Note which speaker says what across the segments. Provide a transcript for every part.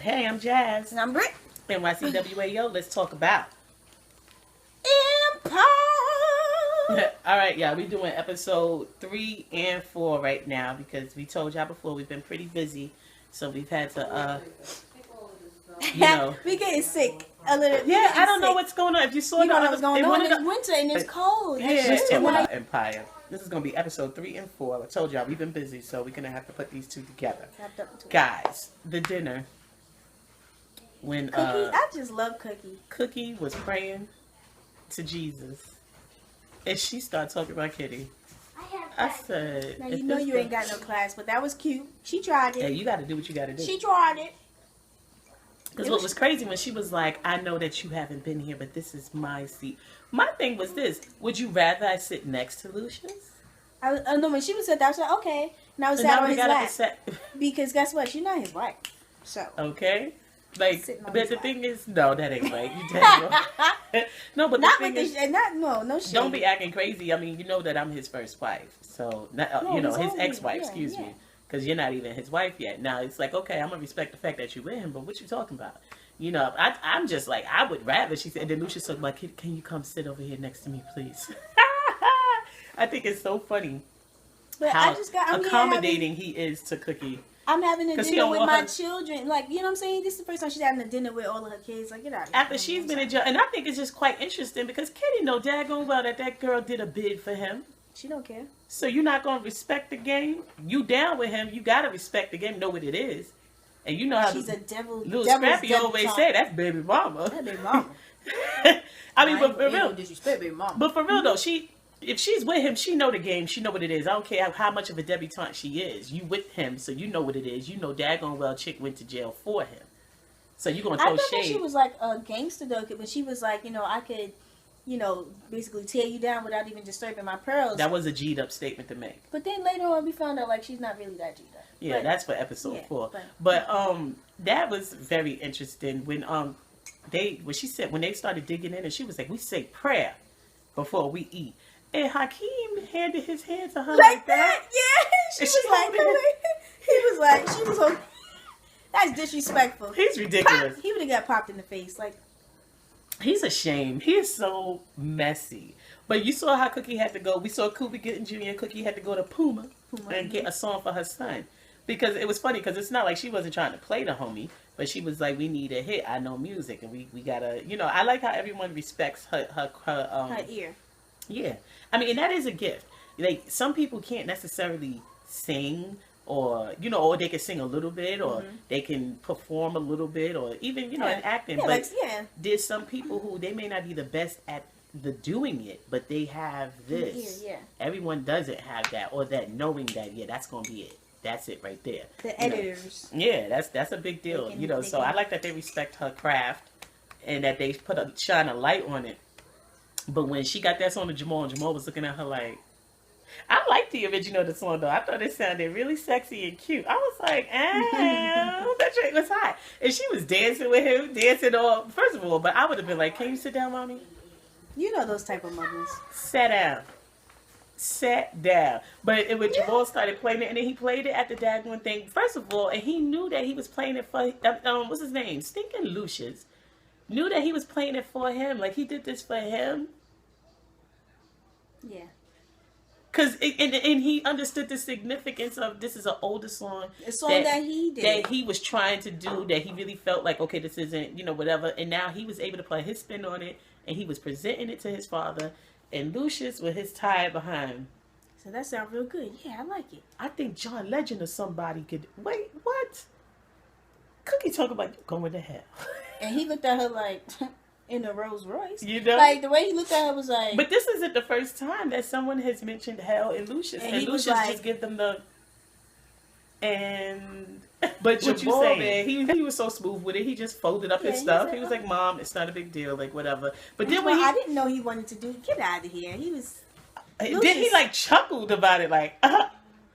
Speaker 1: Hey, I'm Jazz.
Speaker 2: And I'm Britt.
Speaker 1: NYCWAO, let's talk about
Speaker 2: Empire.
Speaker 1: All right, y'all, we're doing episode 3 and 4 right now because we told y'all before we've been pretty busy. So we've had to,
Speaker 2: we getting sick a little.
Speaker 1: Yeah, I don't know what's going on. If you saw
Speaker 2: what's going on, it's winter and it's cold.
Speaker 1: Yeah, let's talk about Empire. This is going to be episode 3 and 4. I told y'all we've been busy, so we're going to have to put these two together. Guys, the dinner. When
Speaker 2: Cookie, I just love Cookie.
Speaker 1: Cookie was praying to Jesus, and she started talking about Kitty. I said,
Speaker 2: now you know you ain't got no class, but that was cute. She tried it.
Speaker 1: Hey, you got to do what you got to do.
Speaker 2: She tried it.
Speaker 1: Because what was crazy when she was like, I know that you haven't been here, but this is my seat. My thing was this: would you rather I sit next to Lucious?
Speaker 2: I know when she was said that, I was like, okay. And I was sat on his lap. Because guess what? She's not his wife. So
Speaker 1: okay. Like, but the thing is, no, that ain't right. You dead. No, but
Speaker 2: not
Speaker 1: the thing is,
Speaker 2: no shit.
Speaker 1: Don't be acting crazy. I mean, you know that I'm his first wife, so his ex-wife. Excuse me, because you're not even his wife yet. Now it's like, okay, I'm gonna respect the fact that you're with him, but what you talking about? You know, I'm just like, I would rather. She said, and then Lucia's talking about, can you come sit over here next to me, please? I think it's so funny
Speaker 2: but
Speaker 1: how accommodating he is to Cookie.
Speaker 2: I'm having a dinner with my children. Like, you know what I'm saying? This is the first time she's having a dinner with all of her kids. Like, get out of here.
Speaker 1: After she's been in jail. And I think it's just quite interesting because Kitty know daggone well that girl did a bid for him.
Speaker 2: She don't care.
Speaker 1: So you're not going to respect the game? You down with him, you got to respect the game, know what it is. And you know how
Speaker 2: she's a devil.
Speaker 1: Little Scrappy always say, that's baby mama.
Speaker 2: That baby mama.
Speaker 1: I mean, but for real.
Speaker 2: Disrespect baby mama.
Speaker 1: But for real, though, if she's with him, she know the game. She know what it is. I don't care how much of a debutante she is. You with him, so you know what it is. You know daggone well chick went to jail for him. So you're going to throw shade. I thought
Speaker 2: she was like a gangster, though, but she was like, I could, basically tear you down without even disturbing my pearls.
Speaker 1: That was a G'd up statement to make.
Speaker 2: But then later on, we found out, like, she's not really that G'd up.
Speaker 1: Yeah, but that's for episode 4. But that was very interesting when when they started digging in, and she was like, we say prayer before we eat. And Hakeem handed his hand to her like that.
Speaker 2: Yeah. She was like, that's disrespectful.
Speaker 1: He's ridiculous.
Speaker 2: He would have got popped in the face. Like,
Speaker 1: he's a shame. He is so messy. But you saw how Cookie had to go. We saw Cookie getting Junior, and Cookie had to go to Puma and get a song for her son. Because it was funny, because it's not like she wasn't trying to play the homie, but she was like, we need a hit. I know music, and we gotta, I like how everyone respects her
Speaker 2: ear.
Speaker 1: Yeah. I mean, and that is a gift. Like, some people can't necessarily sing or, or they can sing a little bit or they can perform a little bit or even, in acting.
Speaker 2: Yeah,
Speaker 1: but there's some people who, they may not be the best at the doing it, but they have this.
Speaker 2: Yeah.
Speaker 1: Everyone doesn't have that, or that knowing that, that's going to be it. That's it right there.
Speaker 2: The editors.
Speaker 1: Yeah, that's a big deal. So I like that they respect her craft and that they shine a light on it. But when she got that song to Jamal, and Jamal was looking at her like, I liked the original of the song though. I thought it sounded really sexy and cute. I was like, that chick was hot. And she was dancing with him, dancing all. First of all, but I would have been like, can you sit down, mommy?
Speaker 2: You know those type of mothers.
Speaker 1: Sat down. But when Jamal started playing it, and then he played it at the daggone thing. First of all, and he knew that he was playing it for, what's his name? Stinking Lucious. Knew that he was playing it for him. Like, he did this for him.
Speaker 2: Yeah.
Speaker 1: Because, and he understood the significance of, this is an older song.
Speaker 2: A song that he did.
Speaker 1: That he was trying to do, that he really felt like, okay, this isn't, whatever. And now he was able to put his spin on it, and he was presenting it to his father. And Lucious with his tie behind.
Speaker 2: So that sounds real good. Yeah, I like it.
Speaker 1: I think John Legend or somebody could, wait, what? Cookie talk about going to hell.
Speaker 2: And he looked at her like, in a Rolls Royce.
Speaker 1: Like,
Speaker 2: the way he looked at her was like...
Speaker 1: But this isn't the first time that someone has mentioned hell in Lucious. And Lucious just give them the... And... But what you say, man, he was so smooth with it. He just folded up his stuff. He was like, Mom, it's not a big deal. Like, whatever. But then when
Speaker 2: I didn't know he wanted to do... Get out of here. He was...
Speaker 1: Then he, like, chuckled about it. Like,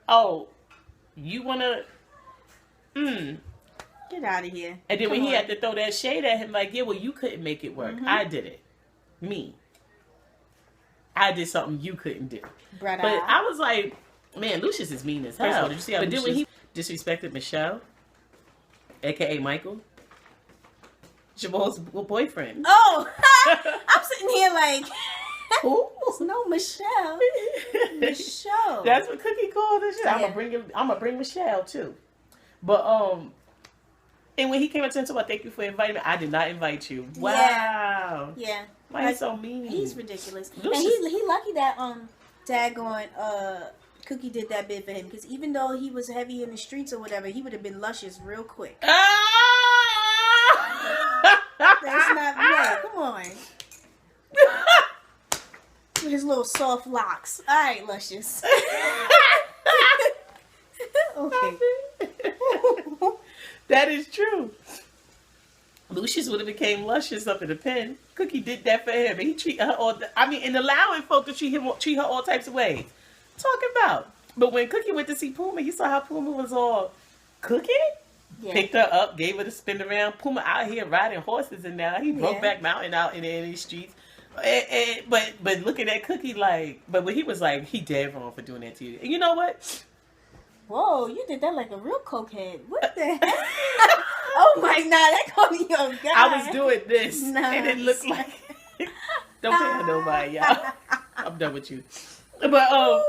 Speaker 1: oh, you want to...
Speaker 2: Get out of here.
Speaker 1: And then when he had to throw that shade at him, like, yeah, well, you couldn't make it work. I did it. Me. I did something you couldn't do.
Speaker 2: Brother.
Speaker 1: But I was like, man, Lucious is mean as hell.
Speaker 2: First of all, did you see how
Speaker 1: But then when he disrespected Michelle, a.k.a. Michael, Jamal's boyfriend.
Speaker 2: Oh, I'm sitting here like,
Speaker 1: Who?
Speaker 2: it's no Michelle. Michelle.
Speaker 1: That's what Cookie called this shit.
Speaker 2: Yeah.
Speaker 1: I'm gonna bring Michelle too. But and when he came up to him, about thank you for inviting me, I did not invite you. Wow.
Speaker 2: Yeah.
Speaker 1: Why are you so mean?
Speaker 2: He's ridiculous.
Speaker 1: Lucious.
Speaker 2: And he lucky that daggone Cookie did that bit for him, because even though he was heavy in the streets or whatever, he would have been luscious real quick. That's not right. Come on. With his little soft locks. All right, luscious. Okay.
Speaker 1: That is true. Lucious would have became luscious up in the pen. Cookie did that for him, and he treat her all. And allowing folk to treat her all types of ways. Talking about. But when Cookie went to see Puma, you saw how Puma was all cooking. Yeah. Picked her up, gave her the spin around. Puma out here riding horses, and now he broke back mountain out in the streets. But looking at Cookie like, but when he was like, he dead wrong for doing that to you. And you know what?
Speaker 2: Whoa, you did that like a real cokehead. What the heck? Oh my God, that caught me off guard.
Speaker 1: I was doing this, and it looked like. Don't pay for nobody, y'all. I'm done with you. But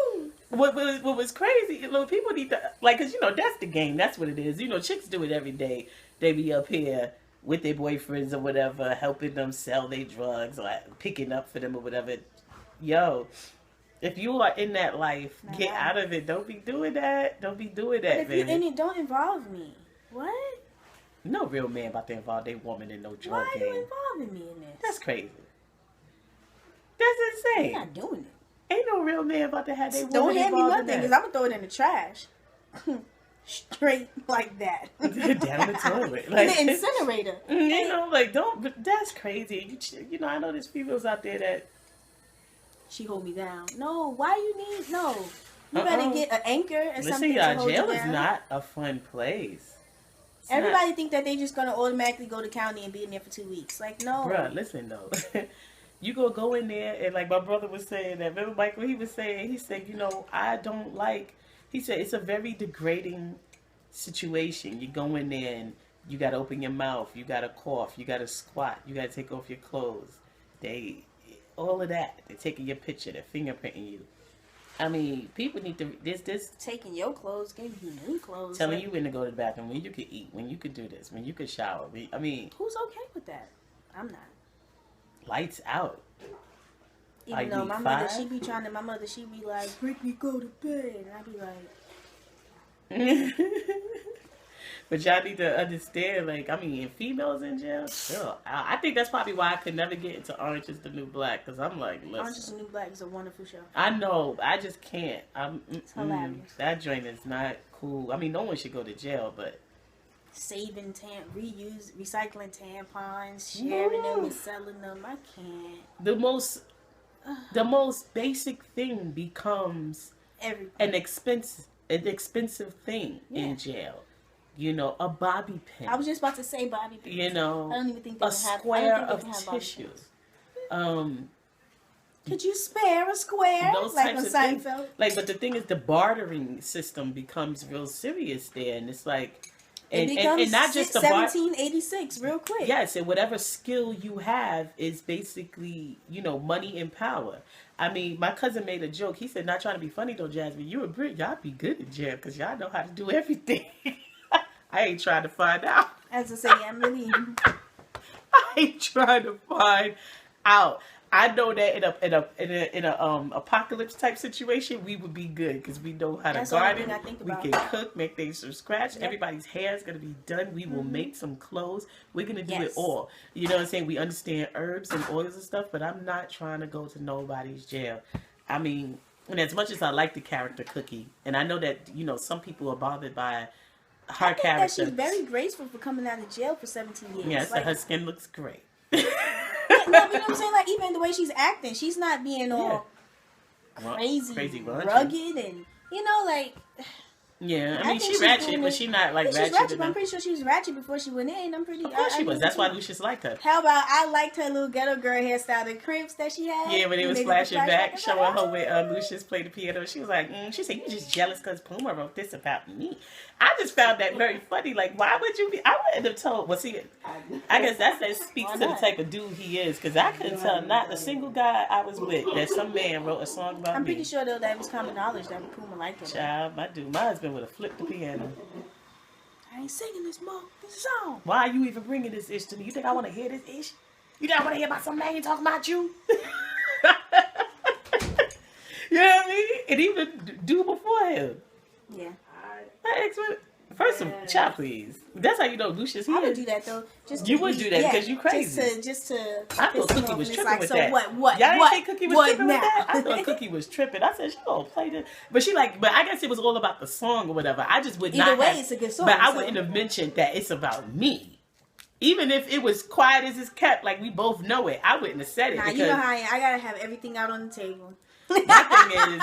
Speaker 1: what was crazy? People need to like, cause that's the game. That's what it is. Chicks do it every day. They be up here with their boyfriends or whatever, helping them sell their drugs, or picking up for them or whatever. Yo. If you are in that life, get out of it. Don't be doing that. Don't be doing that, man.
Speaker 2: And it don't involve me. What?
Speaker 1: No real man about to involve their woman in no drug game.
Speaker 2: Why are you involving me in this?
Speaker 1: That's crazy. That's insane.
Speaker 2: I'm not doing it.
Speaker 1: Ain't no real man about to have their woman
Speaker 2: Don't hand me
Speaker 1: involved
Speaker 2: nothing, because I'm going to throw it in the trash. Straight like that.
Speaker 1: Down the toilet.
Speaker 2: Like, in the incinerator.
Speaker 1: That's crazy. I know there's females out there that
Speaker 2: she hold me down. No, why you need you better get an anchor and something to hold
Speaker 1: jail
Speaker 2: you
Speaker 1: is
Speaker 2: down.
Speaker 1: not a fun place.
Speaker 2: Everybody think that they just gonna automatically go to county and be in there for 2 weeks. Like, no.
Speaker 1: Bruh, listen though. You go in there, and like my brother was saying that. Remember Michael, he said, I don't like, he said, it's a very degrading situation. You go in there and you gotta open your mouth, you gotta cough, you gotta squat, you gotta take off your clothes. All of that. They're taking your picture. They're fingerprinting you. I mean, people need to... This
Speaker 2: taking your clothes, giving you new clothes.
Speaker 1: Telling you when to go to the bathroom, when you could eat, when you could do this, when you could shower. I mean...
Speaker 2: Who's okay with that? I'm not.
Speaker 1: Lights out.
Speaker 2: Even though my mother, she be like, break me, go to bed. And I be like...
Speaker 1: But y'all need to understand, females in jail, sure. I think that's probably why I could never get into Orange is the New Black, because I'm like, listen.
Speaker 2: Orange is the New Black is a wonderful show.
Speaker 1: I know, I just can't.
Speaker 2: It's hilarious.
Speaker 1: That joint is not cool. I mean, no one should go to jail, but...
Speaker 2: Saving, recycling tampons, sharing them and selling them, I can't.
Speaker 1: The most basic thing becomes an expensive thing in jail. A bobby pin.
Speaker 2: I was just about to say bobby pins. I don't even think they
Speaker 1: a square of tissue.
Speaker 2: Could you spare a square?
Speaker 1: Those
Speaker 2: like
Speaker 1: types
Speaker 2: on
Speaker 1: of
Speaker 2: Seinfeld?
Speaker 1: Things. But the thing is, the bartering system becomes real serious there, and it's like, and not just the
Speaker 2: 1786, real quick.
Speaker 1: Yes, and whatever skill you have is basically, money and power. I mean, my cousin made a joke. He said, not trying to be funny though, Jasmine. You and Britt, y'all be good in jail because y'all know how to do everything. I ain't trying to find out.
Speaker 2: As I say, I'm really...
Speaker 1: I ain't trying to find out. I know that in a apocalypse type situation, we would be good because we know how to garden. We can cook, make things from scratch. Yep. Everybody's hair is gonna be done. We will make some clothes. We're gonna do it all. You know what I'm saying? We understand herbs and oils and stuff, but I'm not trying to go to nobody's jail. I mean, and as much as I like the character Cookie, and I know that some people are bothered by her character.
Speaker 2: That she's very graceful for coming out of jail for 17 years.
Speaker 1: Yes, her skin looks great.
Speaker 2: You know what I'm saying? Like, even the way she's acting, she's not being all crazy rugged, and
Speaker 1: Yeah, I mean, she ratchet, but she not like ratchet.
Speaker 2: She's ratchet, but I'm pretty sure she was ratchet before she went in. I'm pretty.
Speaker 1: Of course she was. That's why Lucious liked her.
Speaker 2: How about I liked her little ghetto girl hairstyle, the crimps that she had.
Speaker 1: Yeah, when it was flashing back, showing her where Lucious played the piano. She was like, she said, "You just jealous because Puma wrote this about me." I just found that very funny. Like, why would you be? I wouldn't have told. Well, see, I guess that speaks to the type of dude he is, because I couldn't tell not a single guy I was with that some man wrote a song about me.
Speaker 2: I'm pretty sure though that was common knowledge that Puma liked her.
Speaker 1: Child, my husband would have flipped the piano.
Speaker 2: I ain't singing this song.
Speaker 1: Why are you even bringing this ish to me? You think I want to hear this ish? You think I want to hear about some man talking about you? You know what I mean? And even do before him.
Speaker 2: Yeah.
Speaker 1: First of all, child, please. That's how you know Lucious.
Speaker 2: I would do that though.
Speaker 1: You would do that because you crazy.
Speaker 2: Just to.
Speaker 1: I thought Cookie was tripping with that.
Speaker 2: What?
Speaker 1: Y'all didn't think Cookie was tripping
Speaker 2: now?
Speaker 1: with that? I thought Cookie was tripping. I said she gonna play this, but but I guess it was all about the song or whatever. I just would not.
Speaker 2: Either way, it's a good song.
Speaker 1: But I wouldn't have mentioned that it's about me. Even if it was quiet as it's kept, like we both know it, I wouldn't have said it.
Speaker 2: Nah, you know how I gotta have everything out on the table.
Speaker 1: My thing is,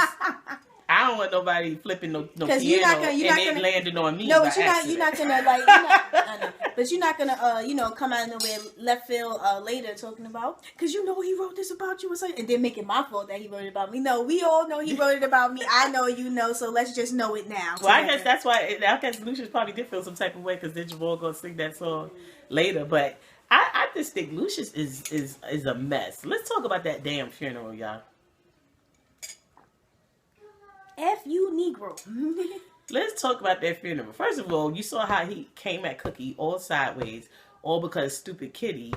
Speaker 1: I don't want nobody flipping no piano and it landing on me.
Speaker 2: No, but you're not gonna like. I know, but you're not gonna come out of nowhere left field later talking about because he wrote this about you or something, and then make it my fault that he wrote it about me. No, we all know he wrote it about me. I know you know, so let's just know it now.
Speaker 1: Well, I guess that's why. I guess Lucious probably did feel some type of way because then Jamal gonna sing that song later. But I just think Lucious is a mess. Let's talk about that damn funeral, y'all.
Speaker 2: F you, Negro.
Speaker 1: Let's talk about that funeral. First of all, you saw how he came at Cookie all sideways, all because stupid Kitty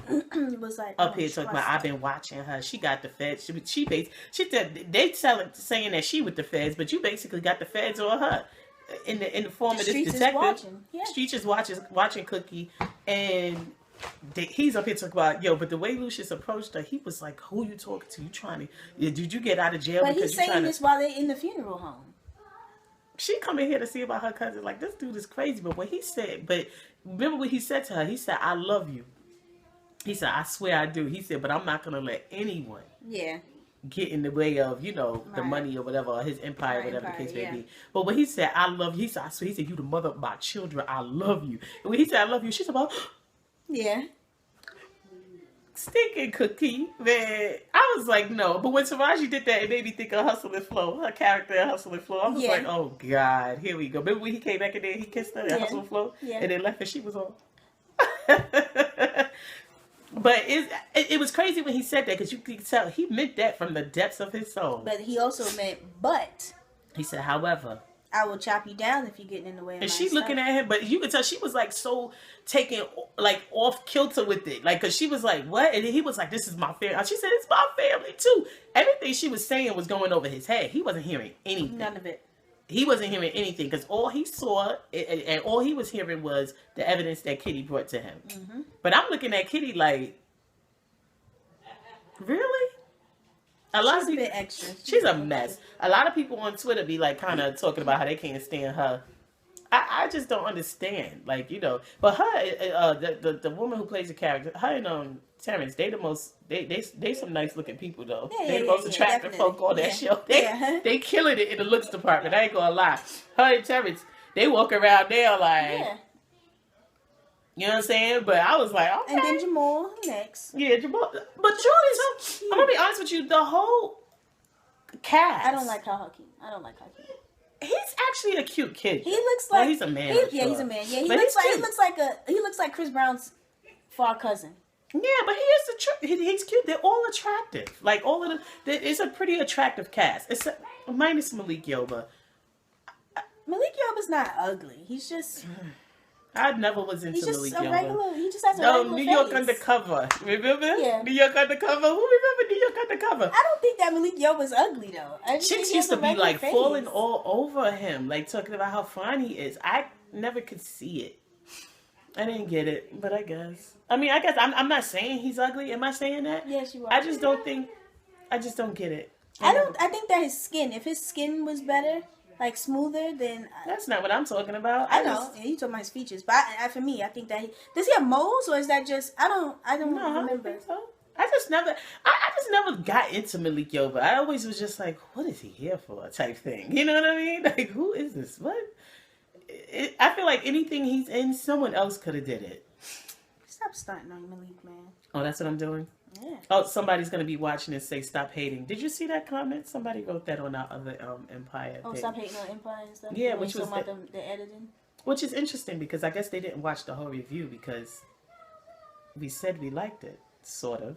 Speaker 2: was like
Speaker 1: up here talking about I've been watching her. She got the feds. She said they saying that she with the feds, but you basically got the feds on her in the form of this detective. Streets is watching Cookie, and he's up here talking about but the way Lucious approached her, he was like, "Who you talking to? You trying to? Did you get out of jail?"
Speaker 2: But he's saying this while they're in the funeral home.
Speaker 1: She come in here to see about her cousin. Like, this dude is crazy. But what he said, remember what he said to her? He said, "I love you." He said, "I swear I do." He said, "But I'm not gonna let anyone get in the way of the money or whatever, or his empire, whatever the case may be." But when he said, "I love you," he said, "I swear." He said, "You the mother of my children. I love you." And when he said, "I love you," she said, "Well."
Speaker 2: Yeah.
Speaker 1: Stinking Cookie, man. I was like, no. But when Taraji did that, it made me think of Hustle and Flow. Her character in Hustle and Flow. I was like, oh, God. Here we go. Remember when he came back in there, he kissed her in Hustle and Flow? Yeah. And then left and she was on. But it was crazy when he said that because you could tell he meant that from the depths of his soul.
Speaker 2: But he also meant, but.
Speaker 1: He said, however.
Speaker 2: I will chop you down if you're getting in the way of my
Speaker 1: stuff. Looking at him, but you could tell she was like so taken like off kilter with it, like because she was like, "What?" And he was like, "This is my family." She said, "It's my family too." Everything she was saying was going over his head. He wasn't hearing anything.
Speaker 2: None of it.
Speaker 1: He wasn't hearing anything because all he saw and all he was hearing was the evidence that Kitty brought to him. Mm-hmm. But I'm looking at Kitty like, really?
Speaker 2: She's a bit extra.
Speaker 1: She's a mess. A lot of people on Twitter be like kind of talking about how they can't stand her. I just don't understand. Like, but her, the woman who plays the character, her and Terrence, they the most, they some nice looking people though. Yeah, they the most attractive folk on that show. They killing it in the looks department. I ain't gonna lie. Her and Terrence, they walk around there like. Yeah. You know what I'm saying? But I was like, okay.
Speaker 2: And then Jamal next.
Speaker 1: Yeah, Jamal. But Jamal is I'm gonna be honest with you, the whole cast.
Speaker 2: I don't like Hakeem.
Speaker 1: He's actually a cute kid.
Speaker 2: He looks like
Speaker 1: he's a man.
Speaker 2: He's a man. Yeah, he looks like Chris Brown's far cousin.
Speaker 1: Yeah, but he's cute. They're all attractive. Like all of them. It's a pretty attractive cast. Except minus Malik Yoba.
Speaker 2: Malik Yoba's not ugly. He's just.
Speaker 1: I never was into Malik Yoba.
Speaker 2: He just has a regular
Speaker 1: New York face. Undercover. Remember? Yeah. New York Undercover. Who remember New York Undercover?
Speaker 2: I don't think that Malik Yoba's ugly though.
Speaker 1: Chicks used to be like falling all over him, like talking about how fine he is. I never could see it. I didn't get it, but I guess. I mean, I'm not saying he's ugly. Am I saying that?
Speaker 2: Yes, you are.
Speaker 1: I just don't get it.
Speaker 2: I think that his skin, if his skin was better. Like smoother than.
Speaker 1: That's not what I'm talking about.
Speaker 2: I know. Yeah, you talking about his features, but for me, I think that does he have moles or is that just I don't remember.
Speaker 1: I don't think so. I just never got into Malik Yoba. I always was just like, what is he here for? Type thing. You know what I mean? Like, who is this? What? I feel like anything he's in, someone else could have did it.
Speaker 2: Stop stunting on Malik, man.
Speaker 1: Oh, that's what I'm doing?
Speaker 2: Yeah.
Speaker 1: Oh, somebody's going to be watching and say, stop hating. Did you see that comment? Somebody wrote that on our other Empire
Speaker 2: thing. Stop hating on Empire and stuff?
Speaker 1: Yeah, which was
Speaker 2: the editing?
Speaker 1: Which is interesting because I guess they didn't watch the whole review because we said we liked it, sort of.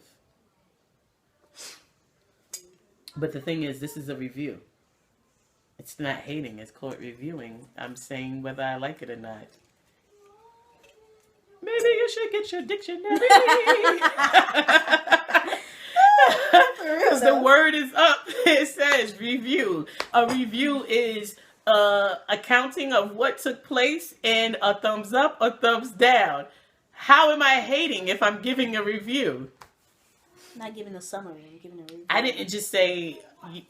Speaker 1: But the thing is, this is a review. It's not hating, it's called reviewing. I'm saying whether I like it or not. Maybe you should get your dictionary. Because the word is up. It says review. A review is accounting of what took place and a thumbs up or thumbs down. How am I hating if I'm giving a review?
Speaker 2: Not giving a summary, I'm giving a review.
Speaker 1: I didn't just say,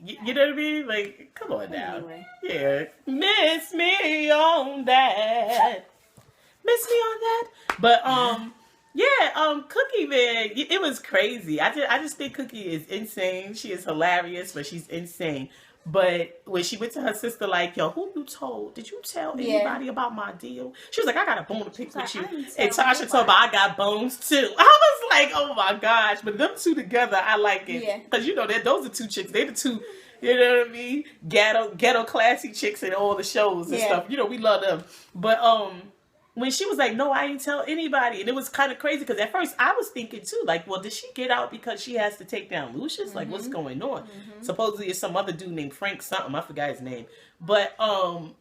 Speaker 1: you know what I mean? Like, come on now. Anyway. Yeah. Miss me on that. Miss me on that. But, yeah, Cookie, man, it was crazy. I just think Cookie is insane. She is hilarious, but she's insane. But when she went to her sister, like, yo, who you told? Did you tell anybody about my deal? She was like, I got a bone to pick with you. And Tasha told me, I got bones too. I was like, oh my gosh. But them two together, I like it. Yeah. Because, you know, those are two chicks. They're the two, you know what I mean? Ghetto classy chicks in all the shows and stuff. You know, we love them. But, when she was like, no, I ain't tell anybody. And it was kind of crazy because at first I was thinking too, like, well, did she get out because she has to take down Lucious? Like, what's going on? Supposedly it's some other dude named Frank something. I forgot his name. But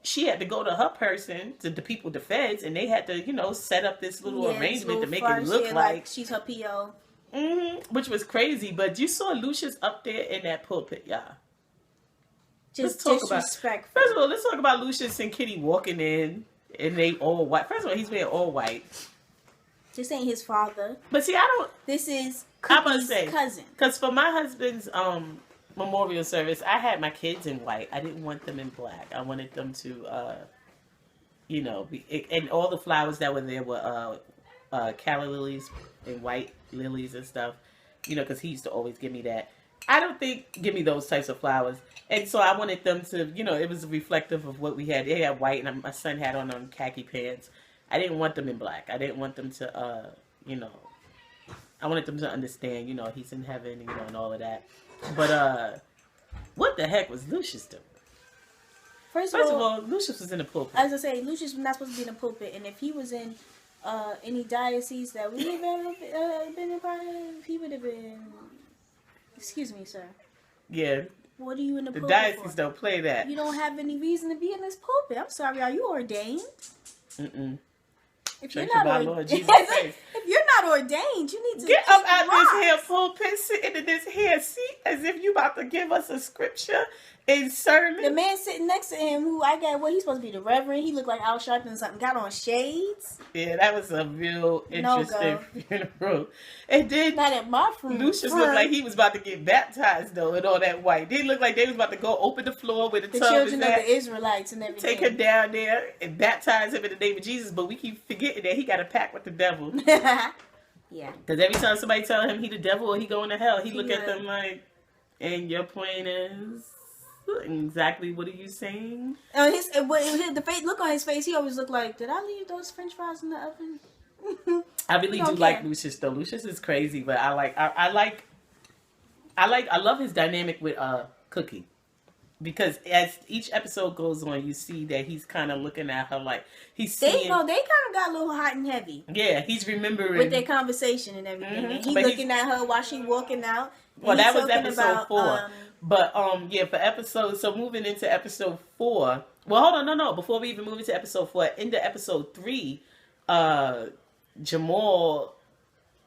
Speaker 1: she had to go to her person, to the people, the feds, and they had to, you know, set up this little arrangement to make it look like
Speaker 2: she's her PO.
Speaker 1: Which was crazy. But you saw Lucious up there in that pulpit, y'all.
Speaker 2: Just disrespectful.
Speaker 1: First of all, let's talk about Lucious and Kitty walking in. And they all white. First of all, he's wearing all white.
Speaker 2: This ain't his father.
Speaker 1: But see, I don't.
Speaker 2: This is Cookie's cousin.
Speaker 1: Because for my husband's memorial service, I had my kids in white. I didn't want them in black. I wanted them to, you know, and all the flowers that were there were calla lilies and white lilies and stuff. You know, because he used to always give me that. I don't think give me those types of flowers. And so I wanted them to, you know, it was reflective of what we had. They had white, and my son had on khaki pants. I didn't want them in black. I didn't want them to, you know, I wanted them to understand, you know, he's in heaven, you know, and all of that. But what the heck was Lucious doing? First of all, Lucious was in the pulpit.
Speaker 2: As I say, Lucious was not supposed to be in the pulpit. And if he was in any diocese that we have ever been a part of, he would have been... Excuse me, sir.
Speaker 1: Yeah.
Speaker 2: What are you in the pulpit
Speaker 1: for? The diocese don't play that.
Speaker 2: You don't have any reason to be in this pulpit. I'm sorry. Are you ordained? If you're not ordained, if you're not ordained, you need to
Speaker 1: get up out this here pulpit, sitting in this here seat as if you about to give us a scripture and sermon.
Speaker 2: The man sitting next to him, who I got, he's supposed to be the reverend. He looked like Al Sharpton or something. Got on shades.
Speaker 1: Yeah, that was a real interesting funeral. And then
Speaker 2: not at my funeral.
Speaker 1: Lucious looked like he was about to get baptized though, and all that white. They looked like they was about to go open the floor with the
Speaker 2: children of the Israelites and everything.
Speaker 1: Take him down there and baptize him in the name of Jesus. But we keep forgetting that he got a pact with the devil.
Speaker 2: Yeah.
Speaker 1: Because every time somebody tell him he the devil or he going to hell, he look at them like, and your point is exactly what are you saying?
Speaker 2: The face look on his face, he always looked like, did I leave those French fries in the oven?
Speaker 1: I really do like Lucious though. Lucious is crazy, but I love his dynamic with Cookie. Because as each episode goes on, you see that he's kind of looking at her like he's seeing.
Speaker 2: They kind of got a little hot and heavy.
Speaker 1: Yeah, he's remembering
Speaker 2: with their conversation and everything. And he's looking at her while she's walking out.
Speaker 1: Well, that was episode 4. But yeah, for episode, so moving into episode 4. Well, hold on, no. Before we even move into episode 4, into episode 3, Jamal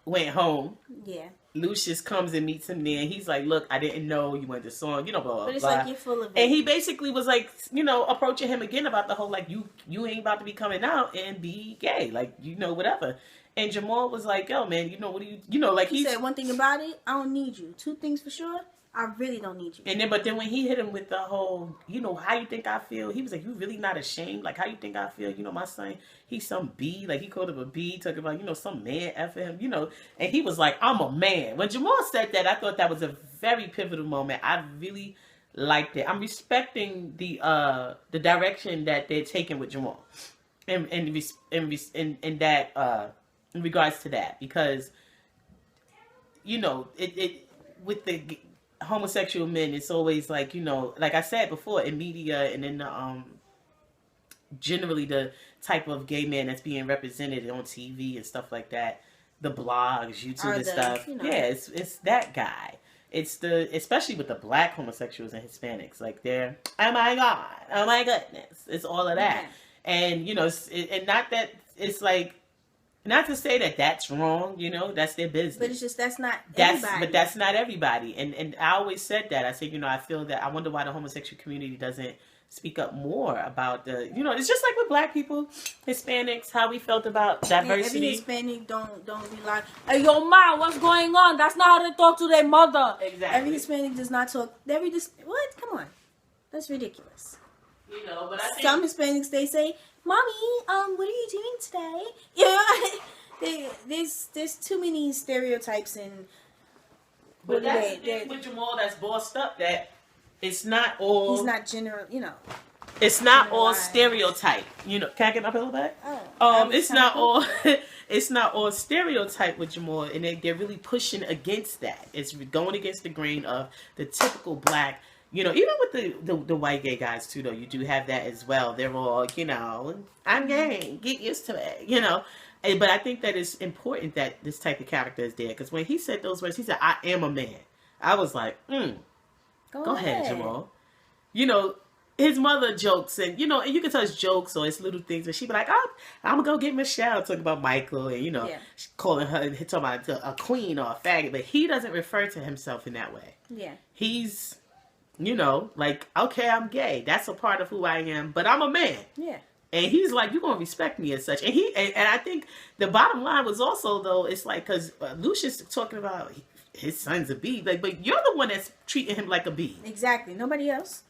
Speaker 1: went home.
Speaker 2: Yeah.
Speaker 1: Lucious comes and meets him there, and he's like, look, I didn't know you went to song, you know, blah, blah, blah.
Speaker 2: But it's like, you're full of it.
Speaker 1: And he basically was like, you know, approaching him again about the whole, like, you ain't about to be coming out and be gay. Like, you know, whatever. And Jamal was like, yo, man, you know, what do you know, like
Speaker 2: he said one thing about it, I don't need you. 2 things for sure. I really don't need you.
Speaker 1: And then, but then when he hit him with the whole, you know, how you think I feel? He was like, you really not ashamed? Like, how you think I feel? You know, my son, he's some B. Like, he called him a B, talking about, you know, some man effing him, you know. And he was like, I'm a man. When Jamal said that, I thought that was a very pivotal moment. I really like that. I'm respecting the direction that they're taking with Jamal, in regards to that, because it with the homosexual men, it's always like, like I said before, in media and in the generally the type of gay man that's being represented on TV and stuff like that, the blogs, YouTube and stuff. Yeah, it's that guy. It's especially with the black homosexuals and Hispanics, like they're, oh my God, oh my goodness, it's all of that. And and not that it's like, not to say that that's wrong, that's their business. But
Speaker 2: it's just that's not everybody.
Speaker 1: But that's not everybody. And I always said that. I said, I feel that, I wonder why the homosexual community doesn't speak up more about the, it's just like with black people, Hispanics, how we felt about diversity.
Speaker 2: Every Hispanic don't rely, hey, yo, ma, what's going on? That's not how they talk to their mother.
Speaker 1: Exactly.
Speaker 2: Every Hispanic does not talk, what? Come on. That's ridiculous.
Speaker 1: But I think
Speaker 2: some Hispanics, they say, Mommy, what are you doing today? There's too many stereotypes and.
Speaker 1: But that's the thing with Jamal that's bossed up, that it's not all.
Speaker 2: He's not general,
Speaker 1: It's not all stereotype. Can I get my pillow back? It's not all. It's not all stereotype with Jamal, and they're really pushing against that. It's going against the grain of the typical black. Even with the white gay guys too, though, you do have that as well. They're all, I'm gay, get used to it, But I think that it's important that this type of character is there, because when he said those words, he said, "I am a man." I was like, Go ahead, Jamal. His mother jokes, and and you can tell it's jokes or it's little things, but she be like, I'm gonna go get Michelle, talking about Michael, and calling her, talking about a queen or a faggot, but he doesn't refer to himself in that way.
Speaker 2: Yeah,
Speaker 1: he's like, okay, I'm gay. That's a part of who I am, but I'm a man.
Speaker 2: Yeah.
Speaker 1: And he's like, you're going to respect me as such. And and I think the bottom line was also, though, it's like, because Lucious talking about his son's a B, like, but you're the one that's treating him like a B.
Speaker 2: Exactly. Nobody else.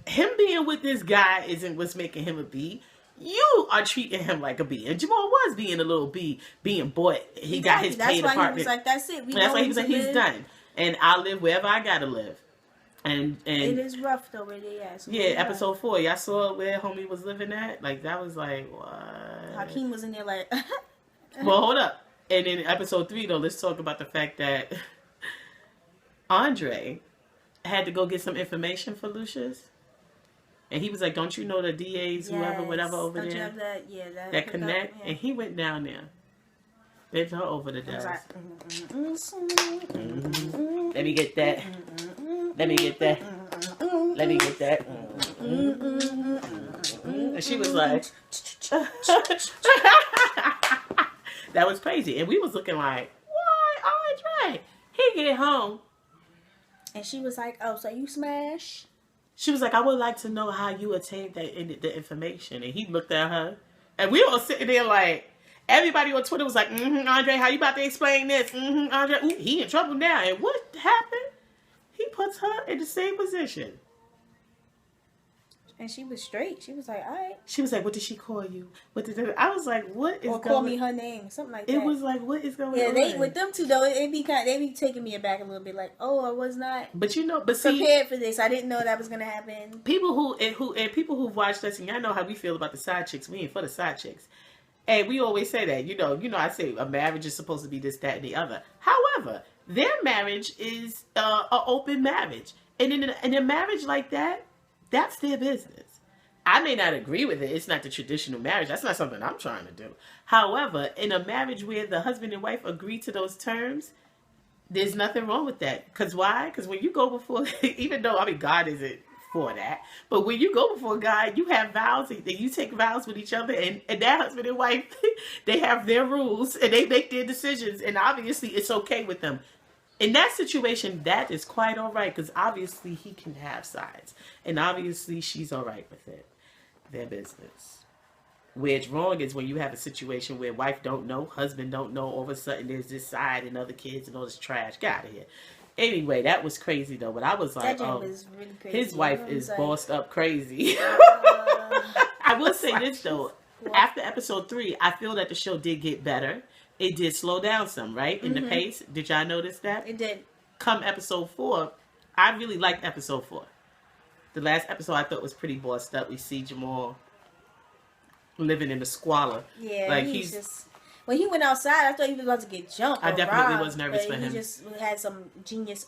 Speaker 1: Him being with this guy isn't what's making him a B. You are treating him like a B. And Jamal was being a little B, being bought. He got his paid apartment.
Speaker 2: He was like, that's it.
Speaker 1: That's why he was like, he's done. And I'll live wherever I got to live. And
Speaker 2: it is rough though where they at. So
Speaker 1: episode 4, y'all saw where homie was living at. Like, that was like, what?
Speaker 2: Hakeem was in there like.
Speaker 1: Well, hold up. And in episode 3 though, let's talk about the fact that Andre had to go get some information for Lucious, and he was like, "Don't you know the DAs, whatever over
Speaker 2: don't
Speaker 1: there?
Speaker 2: You have
Speaker 1: that connect." And he went down there. Bent her over the desk. Let me get that. Let me get that. Let me get that. And she was like, that was crazy. And we was looking like, what, Andre? He get home.
Speaker 2: And she was like, oh, so you smash?
Speaker 1: She was like, I would like to know how you attained the information. And he looked at her. And we were sitting there like, everybody on Twitter was like, Andre, how you about to explain this? Andre, ooh, he in trouble now. And what happened? He puts her in the same position.
Speaker 2: And she was straight. She was like, all right.
Speaker 1: She was like, what did she call you? I was like, what is going on?
Speaker 2: Or call me her name. Something like that.
Speaker 1: It was like, what is going on?
Speaker 2: Yeah, with them two, though, they be taking me aback a little bit. Like, oh, I was not prepared for this. I didn't know that was going to happen.
Speaker 1: People who've watched us, and y'all know how we feel about the side chicks. We ain't for the side chicks. And we always say that, I say a marriage is supposed to be this, that, and the other. However, their marriage is an open marriage. And in a marriage like that, that's their business. I may not agree with it. It's not the traditional marriage. That's not something I'm trying to do. However, in a marriage where the husband and wife agree to those terms, there's nothing wrong with that. Because why? Because when you go before, even though, God isn't for that, but when you go before God, you have vows, and you take vows with each other, and that husband and wife, they have their rules, and they make their decisions, and obviously it's okay with them. In that situation, that is quite all right, because obviously he can have sides, and obviously she's all right with it. Their business. Where it's wrong is when you have a situation where wife don't know, husband don't know, all of a sudden there's this side and other kids and all this trash. Get out of here. Anyway, that was crazy though, but I was like,
Speaker 2: was really crazy.
Speaker 1: His wife is bossed up crazy. I will say this though, after episode 3, I feel that the show did get better. It did slow down some, right? In the pace. Did y'all notice that?
Speaker 2: It did.
Speaker 1: Come episode 4, I really liked episode 4. The last episode I thought was pretty bossed up. We see Jamal living in the squalor.
Speaker 2: Yeah,
Speaker 1: like
Speaker 2: he's just... When he went outside, I thought he was about to get jumped.
Speaker 1: I definitely
Speaker 2: robbed,
Speaker 1: was nervous for him.
Speaker 2: He just had some genius,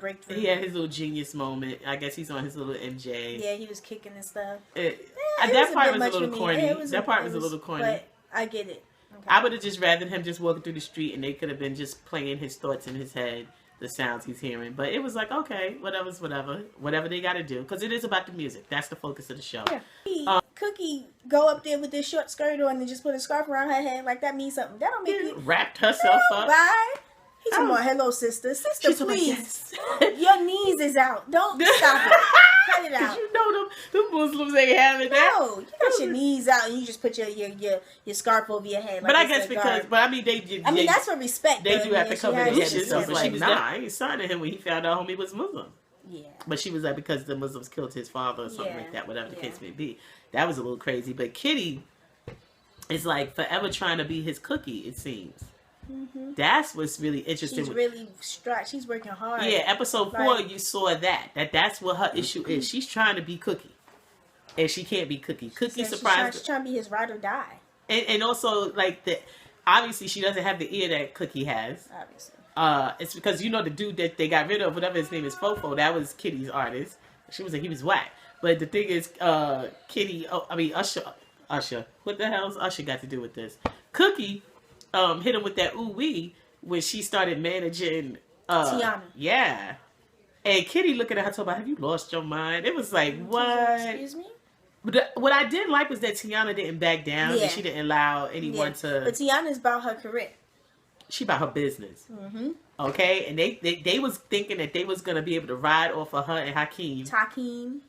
Speaker 2: breakthrough.
Speaker 1: He had his little genius moment. I guess he's on his little MJ.
Speaker 2: Yeah, he was kicking and stuff.
Speaker 1: That part was a little corny. That part was a little corny.
Speaker 2: But I get it. Okay.
Speaker 1: I would have just rather him just walking through the street and they could have been just playing his thoughts in his head, the sounds he's hearing. But it was like, okay, whatever they got to do, because it is about the music. That's the focus of the show.
Speaker 2: Yeah. Cookie go up there with this short skirt on and just put a scarf around her head like that means something. That don't make you
Speaker 1: wrapped herself up.
Speaker 2: Bye. He's talking about, hello, sister. Sister, please.
Speaker 1: Like,
Speaker 2: your knees is out. Don't stop it. Cut it out.
Speaker 1: You know them Muslims ain't having that.
Speaker 2: No, you got your knees out and you just put your scarf over your head. Like
Speaker 1: but I guess because, but I mean,
Speaker 2: that's for respect.
Speaker 1: They do have to cover their head and stuff. But she was
Speaker 2: nah,
Speaker 1: I ain't signing him when he found out homie was Muslim.
Speaker 2: Yeah.
Speaker 1: But she was like, because the Muslims killed his father or something like that, whatever the case may be. That was a little crazy. But Kitty is like forever trying to be his cookie, it seems. Mm-hmm. That's what's really interesting.
Speaker 2: She's really she's working hard.
Speaker 1: Yeah, episode 4, you saw that's what her issue is. She's trying to be Cookie, and she can't be Cookie. Cookie surprised.
Speaker 2: She's trying to be his ride or die.
Speaker 1: And also like obviously she doesn't have the ear that Cookie has.
Speaker 2: Obviously.
Speaker 1: It's because the dude that they got rid of, whatever his name is, Fofo, that was Kitty's artist. He was whack. But the thing is, Kitty. Usher. What the hell's Usher got to do with this? Cookie. Hit him with that ooh-wee when she started managing
Speaker 2: Tiana.
Speaker 1: Yeah. And Kitty looking at her talking about, have you lost your mind? It was like, what?
Speaker 2: Excuse me?
Speaker 1: But what I did like was that Tiana didn't back down and she didn't allow anyone to...
Speaker 2: But Tiana's about her career.
Speaker 1: She about her business.
Speaker 2: Mm-hmm.
Speaker 1: Okay? And they was thinking that they was going to be able to ride off of her and Hakeem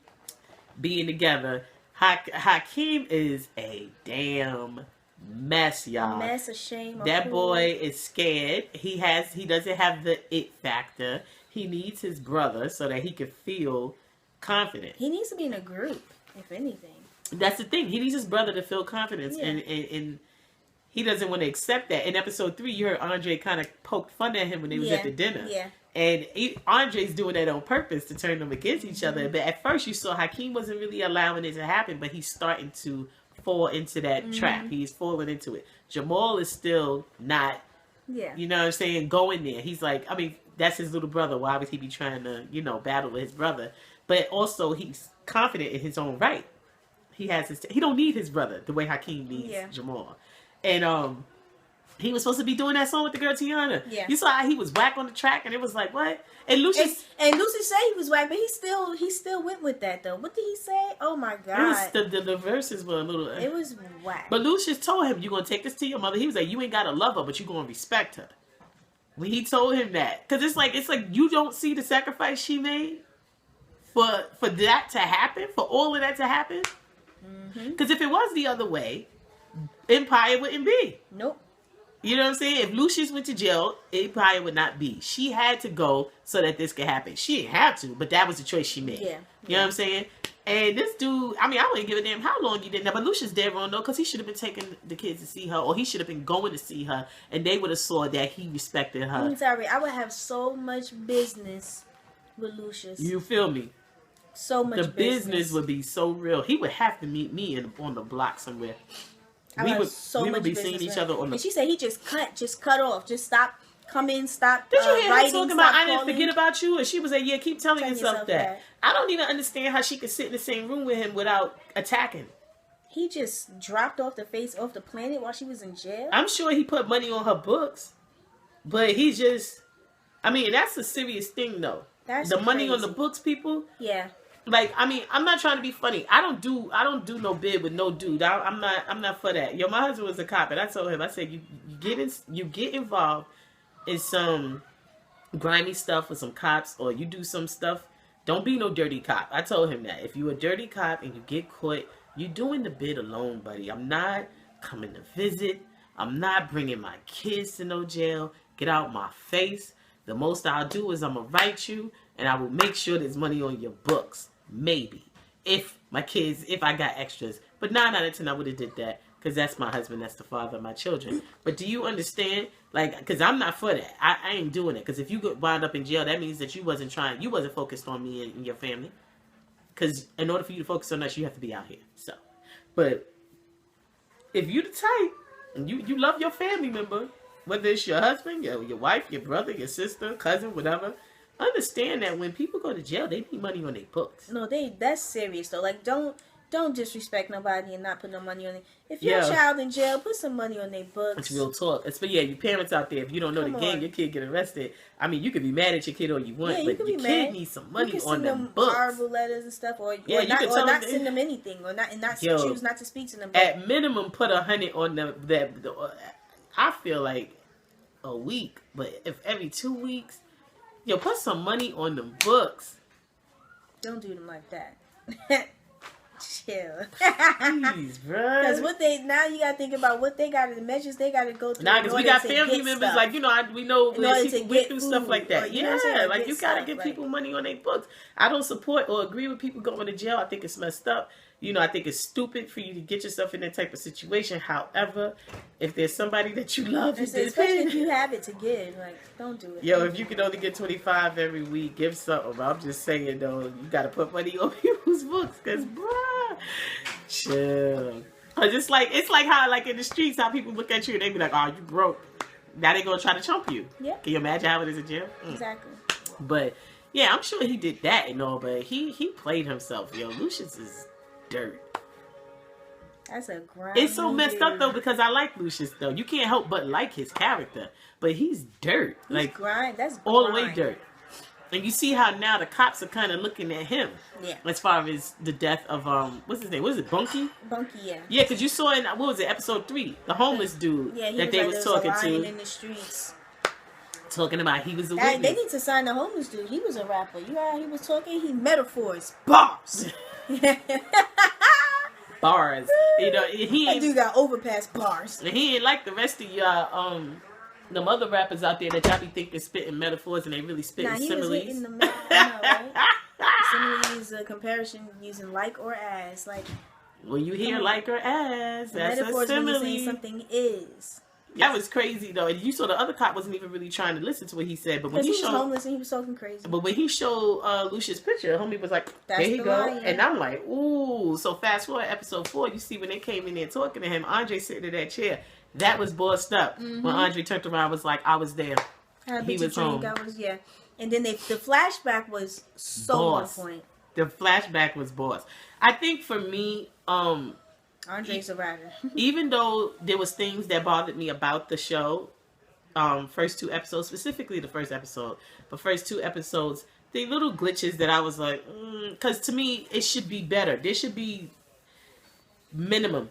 Speaker 1: being together. Hakeem is a damn... mess, y'all.
Speaker 2: A mess, a shame.
Speaker 1: That boy is scared. He doesn't have the it factor. He needs his brother so that he can feel confident.
Speaker 2: He needs to be in a group, if anything.
Speaker 1: That's the thing. He needs his brother to feel confidence, and he doesn't want to accept that. In episode 3, you heard Andre kind of poked fun at him when they was at the dinner.
Speaker 2: Yeah.
Speaker 1: And Andre's doing that on purpose to turn them against each other. But at first, you saw Hakeem wasn't really allowing it to happen, but he's starting to fall into that trap. He's falling into it. Jamal is still not, you know what I'm saying, going there. He's like, I mean, that's his little brother. Why would he be trying to, battle with his brother? But also, he's confident in his own right. He don't need his brother the way Hakeem needs Jamal. And he was supposed to be doing that song with the girl Tiana. Yeah. You saw how he was whack on the track, and it was like, what? And Lucy
Speaker 2: said he was whack, but he still went with that though. What did he say? Oh my god!
Speaker 1: It was the verses were a little.
Speaker 2: It was whack.
Speaker 1: But Lucious told him, "You gonna take this to your mother?" He was like, "You ain't gotta love her, but you gonna respect her." When he told him that, because it's like you don't see the sacrifice she made for that to happen, for all of that to happen. Because if it was the other way, Empire wouldn't be.
Speaker 2: Nope.
Speaker 1: You know what I'm saying? If Lucious went to jail, it probably would not be. She had to go so that this could happen. She didn't have to, but that was the choice she made. Yeah. You know what I'm saying? And this dude, I mean, I wouldn't give a damn how long you did that, but Lucious dead wrong though, because he should have been taking the kids to see her, or he should have been going to see her, and they would have saw that he respected her.
Speaker 2: I'm sorry, I would have so much business with Lucious.
Speaker 1: You feel me?
Speaker 2: So much
Speaker 1: business. The business would be so real. He would have to meet me on the block somewhere. We would be seeing each other on the...
Speaker 2: And she said he just cut off. Just stop coming, stop
Speaker 1: Did you hear
Speaker 2: writing,
Speaker 1: her talking about, I didn't forget about you? And she was like, yeah, keep telling yourself that. I don't even understand how she could sit in the same room with him without attacking.
Speaker 2: He just dropped off the planet while she was in jail?
Speaker 1: I'm sure he put money on her books. But he just... I mean, that's a serious thing, though. That's the crazy. Money on the books, people.
Speaker 2: Yeah.
Speaker 1: Like, I mean, I'm not trying to be funny. I don't do no bid with no dude. I'm not for that. Yo, my husband was a cop, and I told him, I said, you get involved in some grimy stuff with some cops, or you do some stuff. Don't be no dirty cop. I told him that. If you a dirty cop and you get caught, you doing the bid alone, buddy. I'm not coming to visit. I'm not bringing my kids to no jail. Get out my face. The most I'll do is I'm gonna write you, and I will make sure there's money on your books. Maybe. If I got extras. But 9 out of 10 I would have did that. because that's my husband, that's the father of my children. But do you understand? Like, because I'm not for that. I ain't doing it. Because if you get wound up in jail, that means that you wasn't focused on me and your family. Because in order for you to focus on us, you have to be out here. So, but if you the type, and you love your family member, whether it's your husband, your wife, your brother, your sister, cousin, whatever, understand that when people go to jail, they need money on their books.
Speaker 2: No, that's serious though. Like, don't disrespect nobody and not put no money on it. If your child in jail, put some money on their books.
Speaker 1: It's real talk. But yeah, you parents out there, if you don't know the game, your kid get arrested. I mean, you can be mad at your kid all you want, but your kid needs some money on them books.
Speaker 2: Horrible letters and stuff, or not send them anything, or not choose not to speak to them.
Speaker 1: At minimum, put 100 on them. I feel like a week, but if every 2 weeks, put some money on them books.
Speaker 2: Don't do them like that. Chill.
Speaker 1: Jeez, bro.
Speaker 2: Because now you gotta think about what they got, the measures they gotta go through.
Speaker 1: Nah, because we got family members
Speaker 2: stuff.
Speaker 1: Like, we know people went through stuff like that.
Speaker 2: You gotta
Speaker 1: give people money on their books. I don't support or agree with people going to jail. I think it's messed up. I think it's stupid for you to get yourself in that type of situation. However, if there's somebody that you love,
Speaker 2: especially if you have it to give, like, don't do it.
Speaker 1: If you can only get $25 every week, give something. I'm just saying though, you gotta put money on people's books, cause bruh, chill. Cause it's like how like in the streets, how people look at you and they be like, "Oh, you broke." Now they gonna try to chump you.
Speaker 2: Yeah.
Speaker 1: Can you imagine how it is in jail?
Speaker 2: Exactly.
Speaker 1: But yeah, I'm sure he did that and all, but he played himself. Lucious is dirt.
Speaker 2: That's a grind.
Speaker 1: It's so messed up though, because I like Lucious though. You can't help but like his character, but he's dirt. That's
Speaker 2: grind.
Speaker 1: All the way dirt. And you see how now the cops are kind of looking at him.
Speaker 2: Yeah.
Speaker 1: As far as the death of what's his name? What is it? Bunky?
Speaker 2: Bunky, yeah.
Speaker 1: Yeah, because you saw in episode 3, the homeless dude that they was talking to
Speaker 2: in the streets.
Speaker 1: Talking about he was a witness.
Speaker 2: They need to sign the homeless dude. He was a rapper. You heard how he was talking? He metaphors.
Speaker 1: Bars. Bars. He ain't.
Speaker 2: That dude got overpass bars.
Speaker 1: And he ain't like the rest of y'all, them other rappers out there that y'all be thinking spitting metaphors and they really spitting similes.
Speaker 2: He was hitting the right? Similes, a comparison using like or as. Like,
Speaker 1: when you hear like or as, that's a simile.
Speaker 2: When you say something is.
Speaker 1: That was crazy though. And you saw the other cop wasn't even really trying to listen to what he said, but when he
Speaker 2: was homeless and he was talking crazy.
Speaker 1: But when he showed Lucius' picture, homie was like, "There you go," and I'm like, "Ooh!" So fast forward episode 4, you see when they came in there talking to him, Andre sitting in that chair. That was bossed up. When Andre turned around, was like, "I was there." He was home.
Speaker 2: And then the flashback was so on point.
Speaker 1: The flashback was boss. I think for me,
Speaker 2: Andre's a writer.
Speaker 1: Even though there was things that bothered me about the show, first 2 episodes, specifically the first episode, but first 2 episodes, the little glitches that I was like, because to me, it should be better. There should be minimal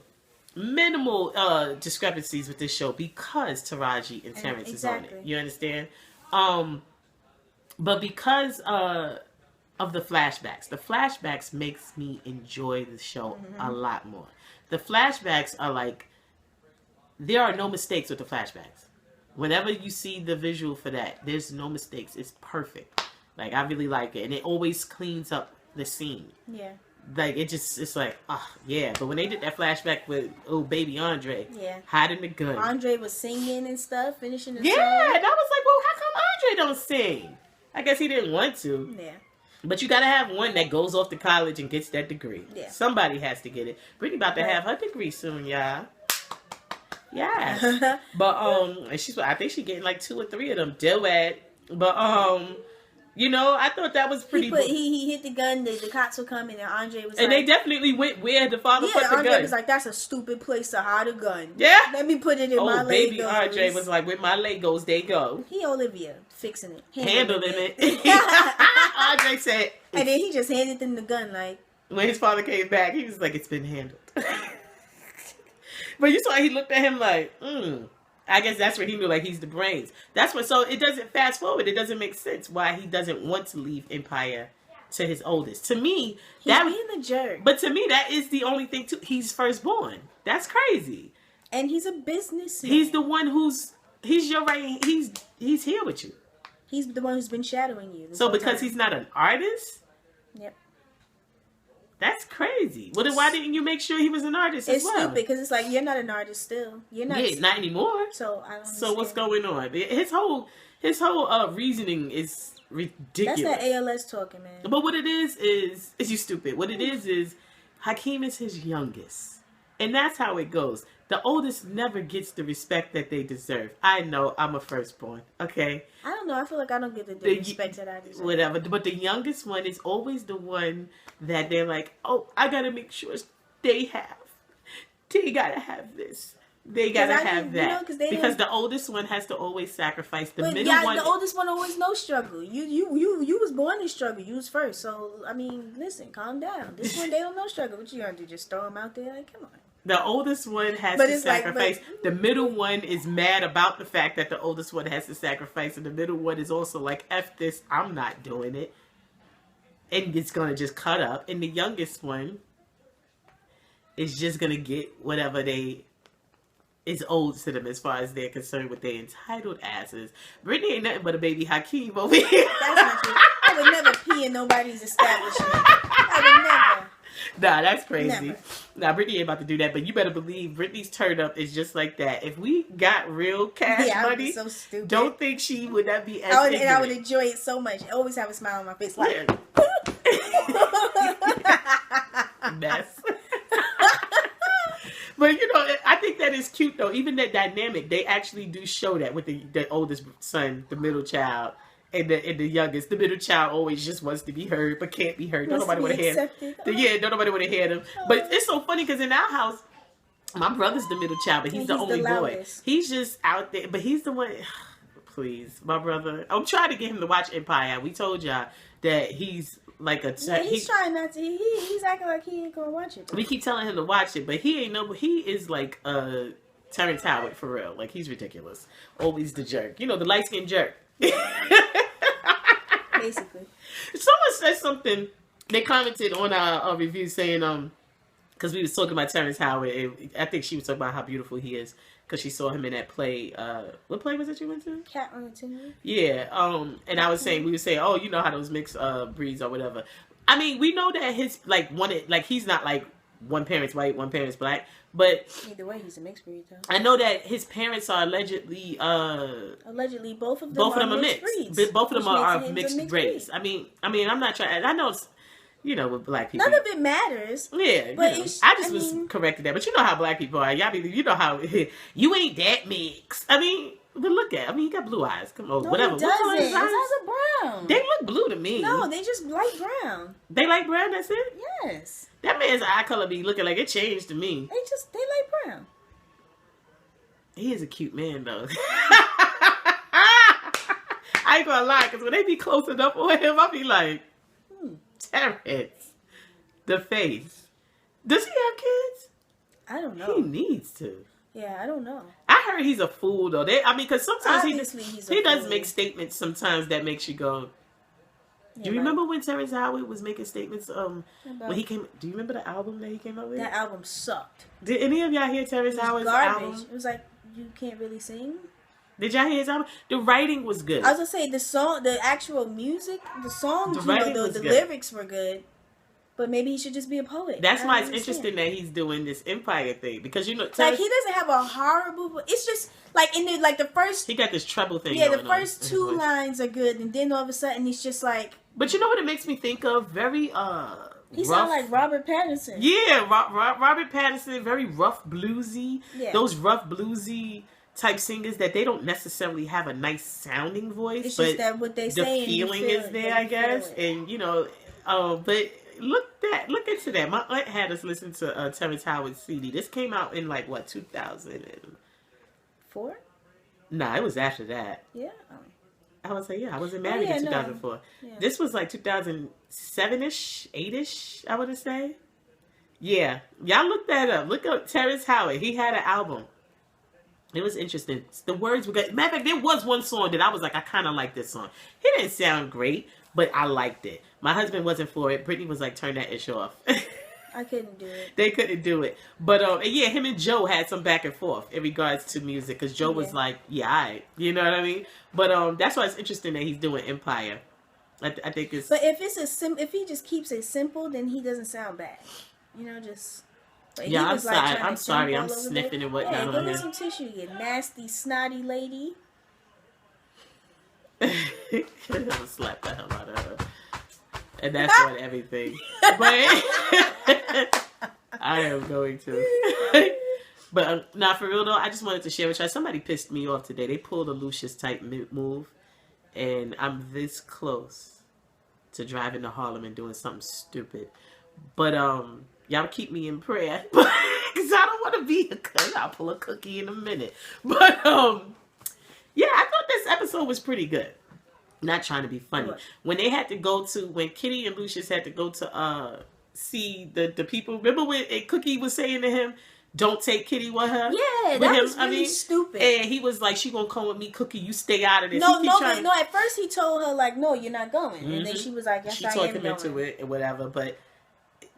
Speaker 1: discrepancies with this show because Taraji and Terrence is on it. You understand? But because of the flashbacks makes me enjoy the show a lot more. The flashbacks are like, there are no mistakes with the flashbacks. Whenever you see the visual for that, there's no mistakes. It's perfect. Like, I really like it. And it always cleans up the scene. Yeah. Like, it's like, yeah. But when they did that flashback with, baby Andre, hiding the gun.
Speaker 2: Andre was singing and stuff, finishing the song.
Speaker 1: Yeah, and I was like, well, how come Andre don't sing? I guess he didn't want to. Yeah. But you gotta have one that goes off to college and gets that degree. Yeah. Somebody has to get it. Brittany about to have her degree soon, y'all. Yeah. But and I think she's getting like 2 or 3 of them. Duet. But I thought that was pretty.
Speaker 2: He hit the gun. The cops were coming, and Andre was.
Speaker 1: And they definitely went where the father put the gun.
Speaker 2: Andre was like, "That's a stupid place to hide a gun.
Speaker 1: Yeah.
Speaker 2: Let me put it in my Legos." Oh, baby
Speaker 1: Andre was like, "With my Legos, they go."
Speaker 2: He Olivia fixing it,
Speaker 1: handling it. Andre said,
Speaker 2: and then he just handed them the gun. Like,
Speaker 1: when his father came back, he was like, "It's been handled." But you saw he looked at him like, I guess that's where he knew, like, he's the brains. That's what. So it doesn't fast forward. It doesn't make sense why he doesn't want to leave Empire to his oldest. To me,
Speaker 2: he's being a jerk.
Speaker 1: But to me, that is the only thing too. He's firstborn. That's crazy.
Speaker 2: And he's a businessman.
Speaker 1: He's the one he's your right. He's here with you.
Speaker 2: He's the one who's been shadowing you.
Speaker 1: So because he's not an artist.
Speaker 2: Yep.
Speaker 1: That's crazy. Well, then why didn't you make sure he was an artist as well?
Speaker 2: It's stupid because it's like you're not an artist still. You're not.
Speaker 1: Yeah, not anymore.
Speaker 2: So I don't.
Speaker 1: So what's going on? His whole reasoning is ridiculous.
Speaker 2: That's that ALS talking, man.
Speaker 1: But what it is you stupid. What it is Hakeem is his youngest, and that's how it goes. The oldest never gets the respect that they deserve. I know, I'm a firstborn, okay?
Speaker 2: I don't know. I feel like I don't get the respect that I deserve.
Speaker 1: Whatever. But the youngest one is always the one that they're like, oh, I got to make sure they got to have this. They got to have that. You know, because the oldest one has to always sacrifice. The middle one...
Speaker 2: the oldest one always no struggle. You was born in struggle. You was first. So, I mean, listen, calm down. This one, they don't know struggle. What you going to do? Just throw them out there? Like, come on.
Speaker 1: The oldest one has to sacrifice. The middle one is mad about the fact that the oldest one has to sacrifice. And the middle one is also like, F this, I'm not doing it. And it's going to just cut up. And the youngest one is just going to get whatever is owed to them as far as they're concerned with their entitled asses. Brittany ain't nothing but a baby Hakeem over here.
Speaker 2: That's not true. I would never pee in nobody's establishment. I would never.
Speaker 1: Nah, that's crazy.
Speaker 2: Never.
Speaker 1: Nah, Brittany ain't about to do that, but you better believe Brittany's turn up is just like that. If we got real cash money,
Speaker 2: so stupid.
Speaker 1: Don't think she would not be as
Speaker 2: and I would enjoy it so much. I always have a smile on my face. Like,
Speaker 1: mess. But, you know, I think that is cute, though. Even that dynamic, they actually do show that with the oldest son, the middle child, and the youngest. The middle child always just wants to be heard, but can't be heard. Don't nobody want to hear him. Yeah, don't nobody want to hear them. But it's so funny because in our house, my brother's the middle child, but he's the only boy. He's just out there, but he's the one. Please, my brother. I'm trying to get him to watch Empire. We told y'all that he's like a...
Speaker 2: Yeah, he's trying not to. He's acting like he ain't gonna watch it.
Speaker 1: We keep telling him to watch it, but he ain't know. He is like Terrence Howard for real. Like, he's ridiculous. Always the jerk. You know, the light-skinned jerk.
Speaker 2: Basically.
Speaker 1: Someone said something. They commented on our review saying, because we was talking about Terrence Howard, and I think she was talking about how beautiful he is, because she saw him in that play. What play was it you went to?
Speaker 2: Cat on the Tin.
Speaker 1: Yeah. And I was saying, we were saying, oh, you know how those mixed breeds or whatever. I mean, we know that his he's not like one parent's white, one parent's black, but
Speaker 2: either way, he's a mixed breed, though.
Speaker 1: I know that his parents are allegedly
Speaker 2: both of them are mixed breeds.
Speaker 1: Both of them are of mixed race. I mean, I'm not trying. I know it's, you know, with black people,
Speaker 2: none of it matters.
Speaker 1: Yeah, but I just was corrected that. But you know how black people are. Y'all, you know how you ain't that mixed. I mean, but look at. I mean, he got blue eyes. Come on,
Speaker 2: no,
Speaker 1: whatever.
Speaker 2: He doesn't. His eyes are brown.
Speaker 1: They look blue to me.
Speaker 2: No, they just light brown.
Speaker 1: They light brown. That's it.
Speaker 2: Yes.
Speaker 1: That man's eye color be looking like it changed to me.
Speaker 2: They light brown.
Speaker 1: He is a cute man, though. I ain't gonna lie, because when they be close enough on him, I'll be like, Terrence, the face. Does he have kids?
Speaker 2: I don't know.
Speaker 1: He needs to.
Speaker 2: Yeah, I don't know.
Speaker 1: I heard he's a fool, though. Because sometimes he does
Speaker 2: fool.
Speaker 1: make statements sometimes that makes you go... Do you remember when Terrence Howard was making statements when he came... Do you remember the album that he came out with?
Speaker 2: That album sucked.
Speaker 1: Did any of y'all hear Terrence Howard's album?
Speaker 2: It was like, you can't really sing.
Speaker 1: Did y'all hear his album? The writing was good.
Speaker 2: I was going to say, the actual music, the songs, the lyrics were good. But maybe he should just be a poet.
Speaker 1: That's why it's interesting that he's doing this Empire thing. Because, you know...
Speaker 2: Like, he doesn't have a horrible... It's just, like, in the first...
Speaker 1: He got this treble thing
Speaker 2: going on. Yeah, the first two lines are good. And then all of a sudden, he's just like...
Speaker 1: But you know what it makes me think of? Very,
Speaker 2: he sounds like Robert Pattinson.
Speaker 1: Yeah, Robert Pattinson, very rough bluesy. Yeah. Those rough bluesy type singers that they don't necessarily have a nice sounding voice.
Speaker 2: It's just that what they say.
Speaker 1: The feeling is there, I guess. And, you know, but look into that. My aunt had us listen to Terrence Howard's CD. This came out in, like, what, 2004? Nah, it was after that.
Speaker 2: Yeah.
Speaker 1: I would say, yeah, I wasn't married in 2004. No. Yeah. This was like 2007-ish, 8-ish, I would say. Yeah. Y'all look that up. Look up Terrence Howard. He had an album. It was interesting. The words were good. Matter of fact, there was one song that I was like, I kind of like this song. It didn't sound great, but I liked it. My husband wasn't for it. Brittany was like, turn that ish off.
Speaker 2: I couldn't do it.
Speaker 1: They couldn't do it. But, yeah, him and Joe had some back and forth in regards to music. Because Joe was like, yeah, all right. You know what I mean? But that's why it's interesting that he's doing Empire. I think it's.
Speaker 2: But if it's if he just keeps it simple, then he doesn't sound bad. You know, just.
Speaker 1: Yeah, I'm sorry. I'm sorry. I'm sniffing and whatnot.
Speaker 2: Yeah, go get some tissue, you nasty, snotty lady.
Speaker 1: I'll slap the hell out of her. And that's on everything. But I am going to. But now, for real though, I just wanted to share with you. Somebody pissed me off today. They pulled a Lucious type move, and I'm this close to driving to Harlem and doing something stupid. But y'all keep me in prayer, because I don't want to be a cookie. I'll pull a cookie in a minute. But yeah, I thought this episode was pretty good. Not trying to be funny. What? When they had to go to, when Kitty and Lucious had to go to see the people. Remember when Cookie was saying to him, "Don't take Kitty with her."
Speaker 2: Yeah, that was really stupid.
Speaker 1: And he was like, "She gonna come with me, Cookie. You stay out of this."
Speaker 2: No. At first he told her like, "No, you're not going," and then she was like, "Yes, I am going." She talked him into
Speaker 1: it and whatever, but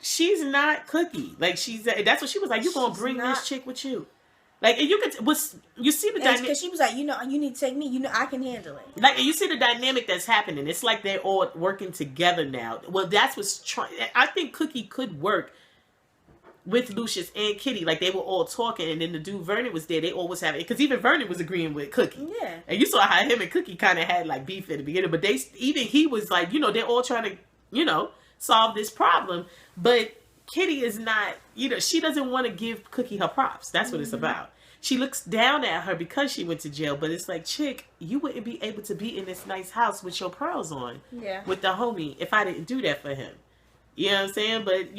Speaker 1: she's not Cookie. Like that's what she was like. You gonna bring this chick with you? Like, and you see the dynamic, because
Speaker 2: she was like, you need to take me. I can handle it.
Speaker 1: Like, and you see the dynamic that's happening. It's like they're all working together now. Well, that's what's trying. I think Cookie could work with Lucious and Kitty. Like, they were all talking, and then the dude Vernon was there. They always have it, because even Vernon was agreeing with Cookie.
Speaker 2: Yeah.
Speaker 1: And you saw how him and Cookie kind of had like beef in the beginning, but he was like, they're all trying to, solve this problem, but Kitty is not, she doesn't want to give Cookie her props. That's what it's about. She looks down at her because she went to jail, but it's like, chick, you wouldn't be able to be in this nice house with your pearls on, with the homie, if I didn't do that for him. You know what I'm saying? But,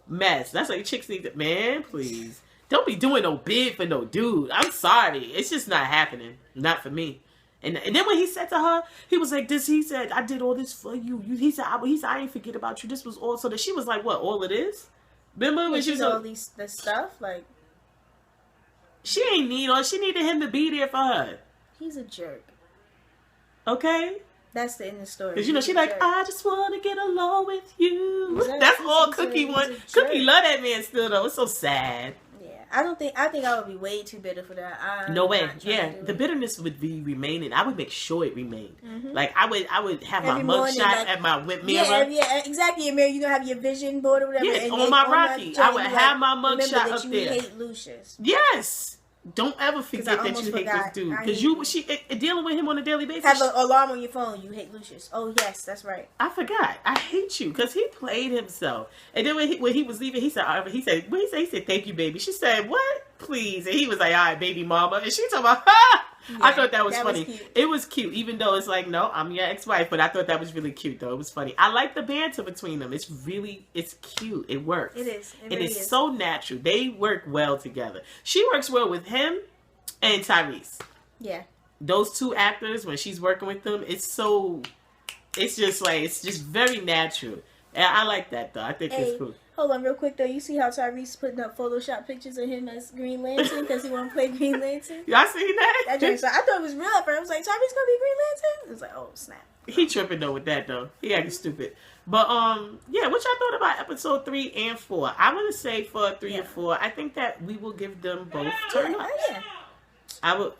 Speaker 1: mess. That's like chicks need to, man, please. Don't be doing no bid for no dude. I'm sorry. It's just not happening. Not for me. And then when he said to her, he was like, he said, I did all this for you. He said, I ain't forget about you. This was all, so that she was like, what, all of this? Remember when she was
Speaker 2: all this stuff? Like,
Speaker 1: she ain't need all. She needed him to be there for her.
Speaker 2: He's a jerk.
Speaker 1: Okay?
Speaker 2: That's the end of the story.
Speaker 1: Because, she's like, I just want to get along with you. Exactly. That's all Cookie wants. Cookie love that man still, though. It's so sad.
Speaker 2: I think I would be way too bitter for that.
Speaker 1: No way. Yeah, the bitterness would be remaining. I would make sure it remained. Mm-hmm. Like I would have every my mugshot at my mirror.
Speaker 2: Yeah, exactly. Your mirror. You don't have your vision board or whatever.
Speaker 1: Yeah, and on my Rocky, I would have my mugshot up there.
Speaker 2: You hate Lucious.
Speaker 1: Yes. Don't ever forget that you hate this dude, because she dealing with him on a daily basis.
Speaker 2: Have an alarm on your phone. You hate Lucious. Oh yes, that's right.
Speaker 1: I forgot. I hate you, because he played himself. And then when he was leaving, he said, "Thank you, baby." She said, "What? Please." And he was like, "All right, baby mama." And she talking about, ha! Yeah, I thought that was funny. It was cute, even though it's like, no, I'm your ex-wife, but I thought that was really cute, though. It was funny. I like the banter between them. It's cute. It works.
Speaker 2: It is.
Speaker 1: It really is so natural. They work well together. She works well with him and Tyrese.
Speaker 2: Yeah.
Speaker 1: Those two actors, when she's working with them, it's just very natural. And I like that, though. I think it's cool.
Speaker 2: Hold on real quick, though. You see how Tyrese putting up Photoshop pictures of him as Green Lantern because he want to play Green Lantern?
Speaker 1: Y'all seen that?
Speaker 2: So I thought it was real at first. I was like, Tyrese going to be Green Lantern? It was like, oh, snap.
Speaker 1: He tripping, though, with that, though. He acting stupid. But, yeah, what y'all thought about episode 3 and 4? I want to say for 3 and 4, I think that we will give them both turn ups.
Speaker 2: Yeah.
Speaker 1: I would.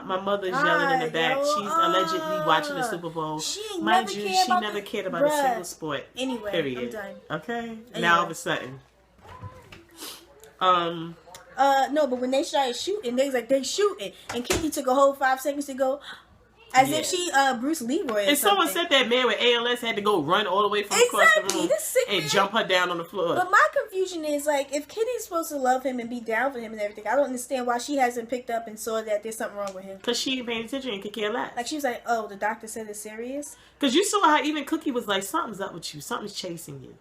Speaker 1: My mother's yelling in the back. She's allegedly watching the Super Bowl.
Speaker 2: She
Speaker 1: never cared about a single sport.
Speaker 2: Anyway,
Speaker 1: period.
Speaker 2: I'm done.
Speaker 1: Okay.
Speaker 2: Anyway.
Speaker 1: Now all of a sudden.
Speaker 2: No, but when they started shooting, they was like, they shooting, and Kitty took a whole 5 seconds to go, as if she Bruce Leroy.
Speaker 1: And someone said that man with ALS had to go run all the way from across the room and jump her down on the floor.
Speaker 2: But my confusion is, like, if Kitty's supposed to love him and be down for him and everything, I don't understand why she hasn't picked up and saw that there's something wrong with him.
Speaker 1: Because she ain't paying attention and could care less.
Speaker 2: Like, she was like, oh, the doctor said it's serious?
Speaker 1: Because you saw how even Cookie was like, something's up with you. Something's chasing you.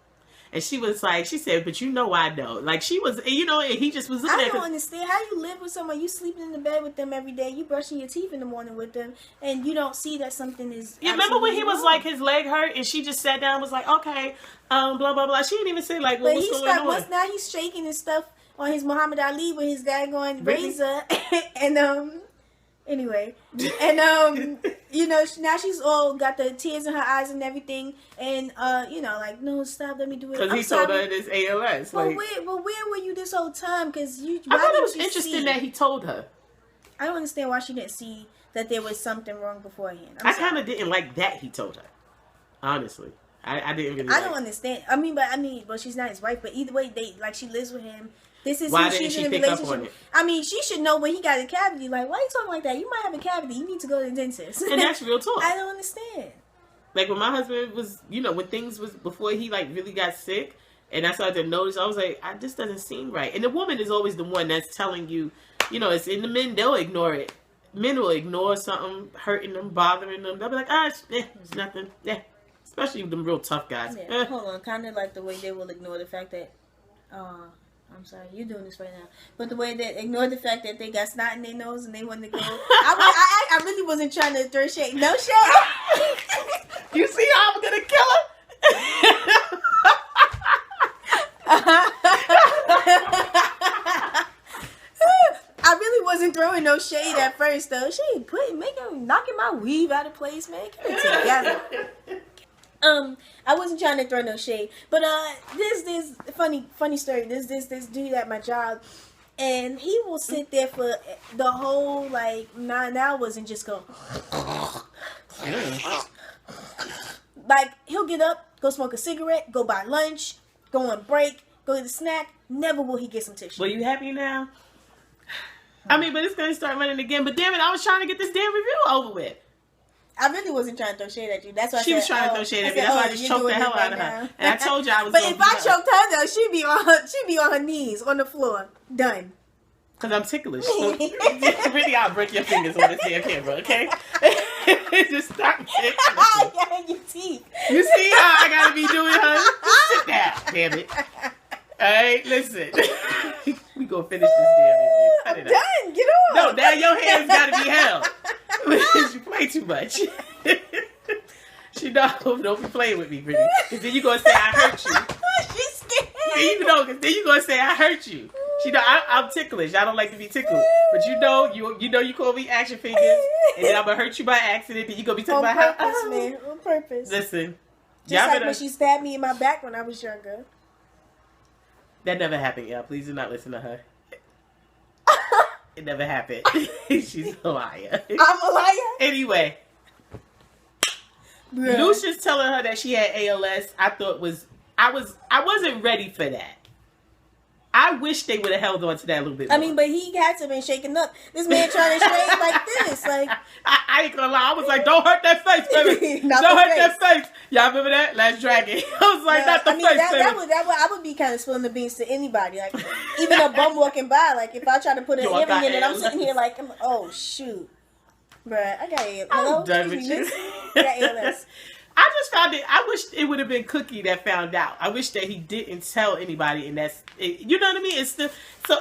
Speaker 1: And she was like, she said, but I know. Like, she was, and he just was looking at her.
Speaker 2: I don't understand how you live with someone, you sleeping in the bed with them every day, you brushing your teeth in the morning with them, and you don't see that something is.
Speaker 1: You remember when he was like, his leg hurt, and she just sat down and was like, okay, blah, blah, blah. She didn't even say, like, well, what's going on?
Speaker 2: Now he's shaking and stuff on his Muhammad Ali with his guy going, razor, and, anyway, and now she's all got the tears in her eyes and everything, and like, no, stop, let me do it.
Speaker 1: Because he told her this ALS.
Speaker 2: Well, where were you this whole time? Because
Speaker 1: I thought it was interesting that he told her.
Speaker 2: I don't understand why she didn't see that there was something wrong beforehand.
Speaker 1: I kind of didn't like that he told her. Honestly, I didn't really.
Speaker 2: I don't understand. But she's not his wife. But either way, she lives with him. This is
Speaker 1: why
Speaker 2: who
Speaker 1: didn't
Speaker 2: she's
Speaker 1: she
Speaker 2: in a
Speaker 1: pick up
Speaker 2: relationship.
Speaker 1: on it?
Speaker 2: She should know when he got a cavity. Like, why are you talking like that? You might have a cavity. You need to go to the dentist.
Speaker 1: And that's real talk.
Speaker 2: I don't understand.
Speaker 1: Like when my husband was, when things was before he really got sick, and I started to notice, I was like, this doesn't seem right. And the woman is always the one that's telling you, it's in the men, they'll ignore it. Men will ignore something hurting them, bothering them. They'll be like, it's nothing. Yeah. Especially them real tough guys.
Speaker 2: Yeah, hold on. Kind of like the way they will ignore the fact that, I'm sorry, you're doing this right now. But the way they ignore the fact that they got snot in their nose and they want to go. I really wasn't trying to throw shade. No shade.
Speaker 1: You see how I'm going to kill her?
Speaker 2: I really wasn't throwing no shade at first, though. She knocking my weave out of place, man. Get it together. I wasn't trying to throw no shade, but this funny story. This dude at my job, and he will sit there for the whole 9 hours and just go. He'll get up, go smoke a cigarette, go buy lunch, go on break, go get a snack. Never will he get some tissue.
Speaker 1: Well, you happy now? But it's gonna start running again. But damn it, I was trying to get this damn review over with.
Speaker 2: I really wasn't trying to throw shade at you. That's why
Speaker 1: she was trying to throw shade at me. That's why I just choked the hell out of her. And I told you I was.
Speaker 2: But if I choked her, though, she'd be on her knees on the floor, done.
Speaker 1: Cause I'm ticklish. So really, I'll break your fingers on this damn camera, okay? Just stop tickling.
Speaker 2: Yeah, your teeth.
Speaker 1: You see how I gotta be doing, honey? Just sit down, damn it. All right, listen. We gonna finish this damn review. Cut it out.
Speaker 2: Done. Get on.
Speaker 1: No, now your hands gotta be held. Because you play too much. She don't be playing with me, pretty. Because then you gonna say I hurt you.
Speaker 2: She's scared.
Speaker 1: Cause then you gonna say I hurt you. I'm ticklish. I don't like to be tickled. But you call me action fingers, and then I'm gonna hurt you by accident. Then you gonna be talking about
Speaker 2: how man, on purpose.
Speaker 1: Listen,
Speaker 2: just like when she stabbed me in my back when I was younger.
Speaker 1: That never happened, y'all. Please do not listen to her. It never happened. She's a liar.
Speaker 2: I'm a liar?
Speaker 1: Anyway. Bruh. Lucious telling her that she had ALS, I wasn't ready for that. I wish they would have held on to that a little bit more.
Speaker 2: But he had to have been shaken up. This man trying to shave like this.
Speaker 1: I ain't gonna lie. I was like, don't hurt that face, baby. Don't hurt that face. Y'all remember that? Last Dragon. I was like, not the face, baby.
Speaker 2: I would be kind of spilling the beans to anybody. Even a bum walking by. If I try to put an earring in it, I'm sitting here oh, shoot. Bruh, I got ALS.
Speaker 1: I'm done with you.
Speaker 2: I got ALS.
Speaker 1: I just found it. I wish it would have been Cookie that found out. I wish that he didn't tell anybody, and you know what I mean. It's still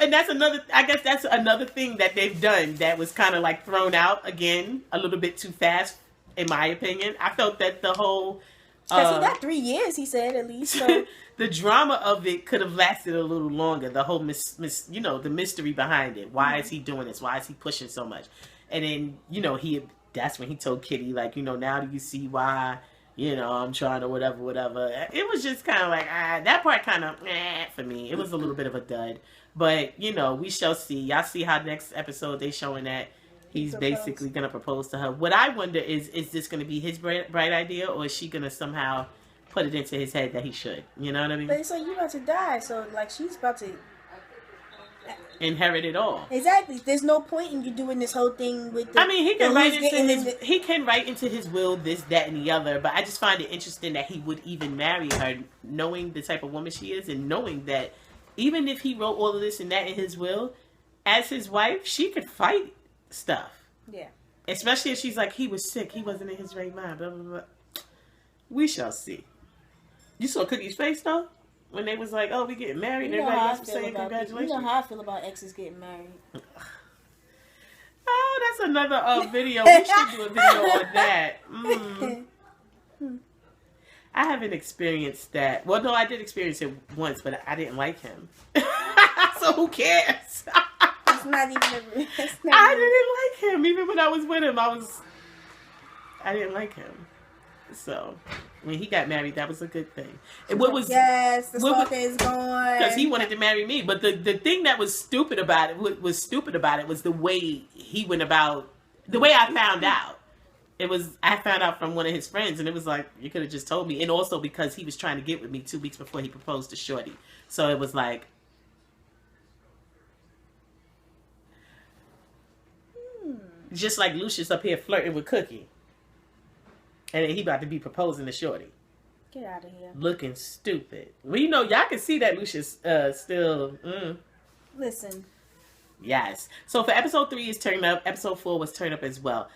Speaker 1: and that's another. I guess that's another thing that they've done that was kind of thrown out again a little bit too fast, in my opinion. I felt that the whole
Speaker 2: because he got 3 years, he said at least. So.
Speaker 1: The drama of it could have lasted a little longer. The whole the mystery behind it. Why is he doing this? Why is he pushing so much? And then that's when he told Kitty now do you see why? I'm trying to whatever. It was just kind of that part kind of for me. It was a little bit of a dud. But, we shall see. Y'all see how next episode they showing that he's basically going to propose to her. What I wonder is this going to be his bright idea, or is she going to somehow put it into his head that he should? You know what I mean?
Speaker 2: But so you about to die, so she's about to
Speaker 1: inherit it all.
Speaker 2: Exactly. There's no point in you doing this whole thing with the,
Speaker 1: he can write into his will this, that, and the other, but I just find it interesting that he would even marry her, knowing the type of woman she is, and knowing that even if he wrote all of this and that in his will, as his wife, she could fight stuff.
Speaker 2: Yeah.
Speaker 1: Especially if she's he was sick, he wasn't in his right mind, blah, blah, blah. We shall see. You saw Cookie's face, though? When they was oh, we getting married, and everybody was saying congratulations.
Speaker 2: You know how I feel about exes getting married.
Speaker 1: Oh, that's another video. We should do a video on that. I haven't experienced that. Well, no, I did experience it once, but I didn't like him. So who cares?
Speaker 2: It's not even
Speaker 1: I didn't like him. Even when I was with him, I didn't like him. So... When he got married, that was a good thing. And what was
Speaker 2: yes, the stalker is gone
Speaker 1: because he wanted to marry me. But the thing that was stupid about it was the way he went about, the way I found out. I found out from one of his friends, and it was like, you could have just told me. And also because he was trying to get with me 2 weeks before he proposed to Shorty, so it was like. Just like Lucious up here flirting with Cookie. And then he about to be proposing to Shorty.
Speaker 2: Get out of here.
Speaker 1: Looking stupid. Well, you know, y'all can see that Lucious still...
Speaker 2: Listen.
Speaker 1: Yes. So for episode 3 is Turn Up. Episode 4 was Turn Up as well.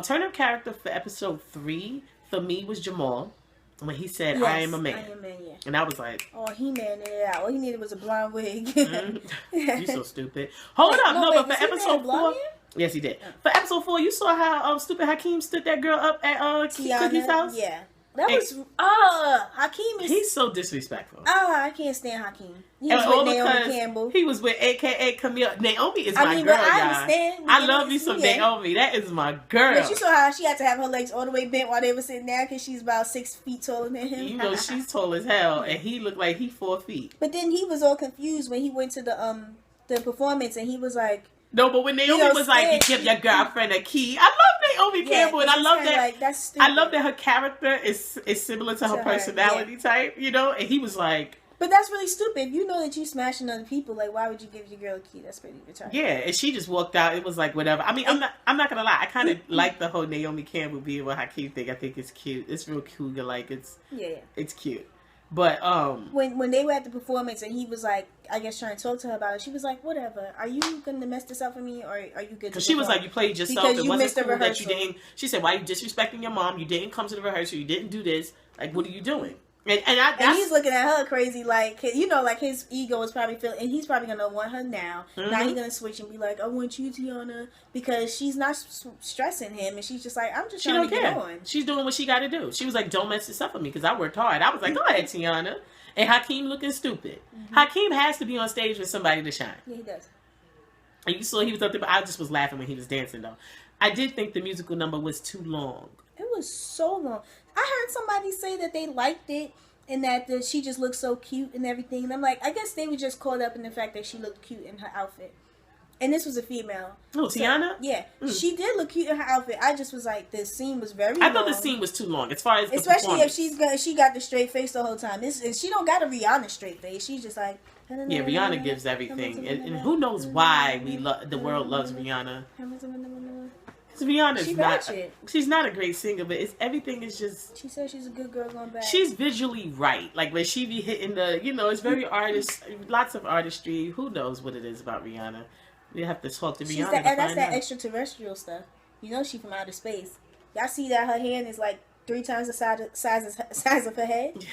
Speaker 1: Turn Up character for episode 3 for me was Jamal. When he said, yes, I am a man. I am a man, yeah. And I was like...
Speaker 2: Oh, he manned it out. All he needed was a blonde wig.
Speaker 1: You so stupid. Hold up. No, but for episode 4... Yes, he did. For episode 4, you saw how stupid Hakeem stood that girl up at Cookie's house?
Speaker 2: Yeah. That was... Hakeem is...
Speaker 1: He's so disrespectful.
Speaker 2: I can't stand Hakeem. He was with Naomi Campbell.
Speaker 1: He was with a.k.a. Camille. Naomi is my girl,
Speaker 2: I understand.
Speaker 1: I love me some Naomi. That is my girl.
Speaker 2: But you saw how she had to have her legs all the way bent while they were sitting there because she's about 6 feet taller than him.
Speaker 1: You know, she's tall as hell, and he looked like he 4 feet.
Speaker 2: But then he was all confused when he went to the performance, and he was like...
Speaker 1: No, but when Naomi was like, you give your girlfriend a key. I love Naomi Campbell, and I love that. Like, that's stupid. I love that her character is similar to her personality type, you know? And he was like...
Speaker 2: But that's really stupid. If you know that you smashing other people, like, why would you give your girl a key? That's pretty retarded.
Speaker 1: Yeah, and she just walked out. It was like, whatever. I mean, I'm not gonna lie. I kind of like the whole Naomi Campbell being with Hakeem thing. I think it's cute. It's real cool. Like, it's cute. But
Speaker 2: when they were at the performance and he was like, I guess trying to talk to her about it, she was like, whatever, are you gonna mess this up for me, or are you good?
Speaker 1: Because she was like, you played yourself. Because it wasn't cool that you didn't. She said, why are you disrespecting your mom? You didn't come to the rehearsal. You didn't do this. Like, what are you doing? And
Speaker 2: he's looking at her crazy, like, you know, like his ego is probably feeling, and he's probably gonna want her now. Mm-hmm. Now he's gonna switch and be like, I want you, Tiana, because she's not stressing him, and she's just like, I'm just trying to get on.
Speaker 1: She's doing what she got to do. She was like, don't mess this up for me, because I worked hard. I was like, go ahead, Tiana. And Hakeem looking stupid. Mm-hmm. Hakeem has to be on stage with somebody to shine.
Speaker 2: Yeah, he does.
Speaker 1: And you saw he was up there, but I just was laughing when he was dancing, though. I did think the musical number was too long.
Speaker 2: It was so long. I heard somebody say that they liked it and that she just looked so cute and everything. And I'm like, I guess they were just caught up in the fact that she looked cute in her outfit. And this was a female.
Speaker 1: Oh, Tiana?
Speaker 2: Yeah. She did look cute in her outfit. I just was like, the scene was very long.
Speaker 1: I thought the scene was too long as far as
Speaker 2: especially if she got the straight face the whole time. And she don't got a Rihanna straight face. She's just like...
Speaker 1: Yeah, Rihanna gives everything. And who knows why the world loves Rihanna. She's not a great singer, but everything is just...
Speaker 2: She says she's a good girl going back.
Speaker 1: She's visually right. Like, when she be hitting it's very lots of artistry. Who knows what it is about Rihanna? We have to talk to Rihanna.
Speaker 2: That's that extraterrestrial stuff. You know she from outer space. Y'all see that her hand is like 3 times the size of her head?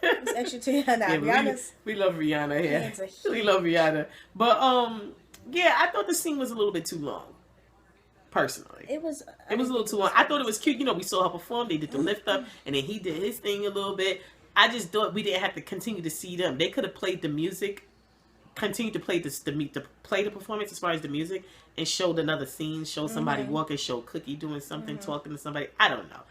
Speaker 2: It's extraterrestrial.
Speaker 1: Yeah, we love Rihanna here. We love Rihanna. But, yeah, I thought the scene was a little bit too long. Personally. It was a little too long. I thought it was cute. You know, we saw her perform. They did the lift up, and then he did his thing a little bit. I just thought we didn't have to continue to see them. They could have played the music, continued to play the performance as far as the music, and showed another scene, show somebody walking, show Cookie doing something, talking to somebody. I don't know.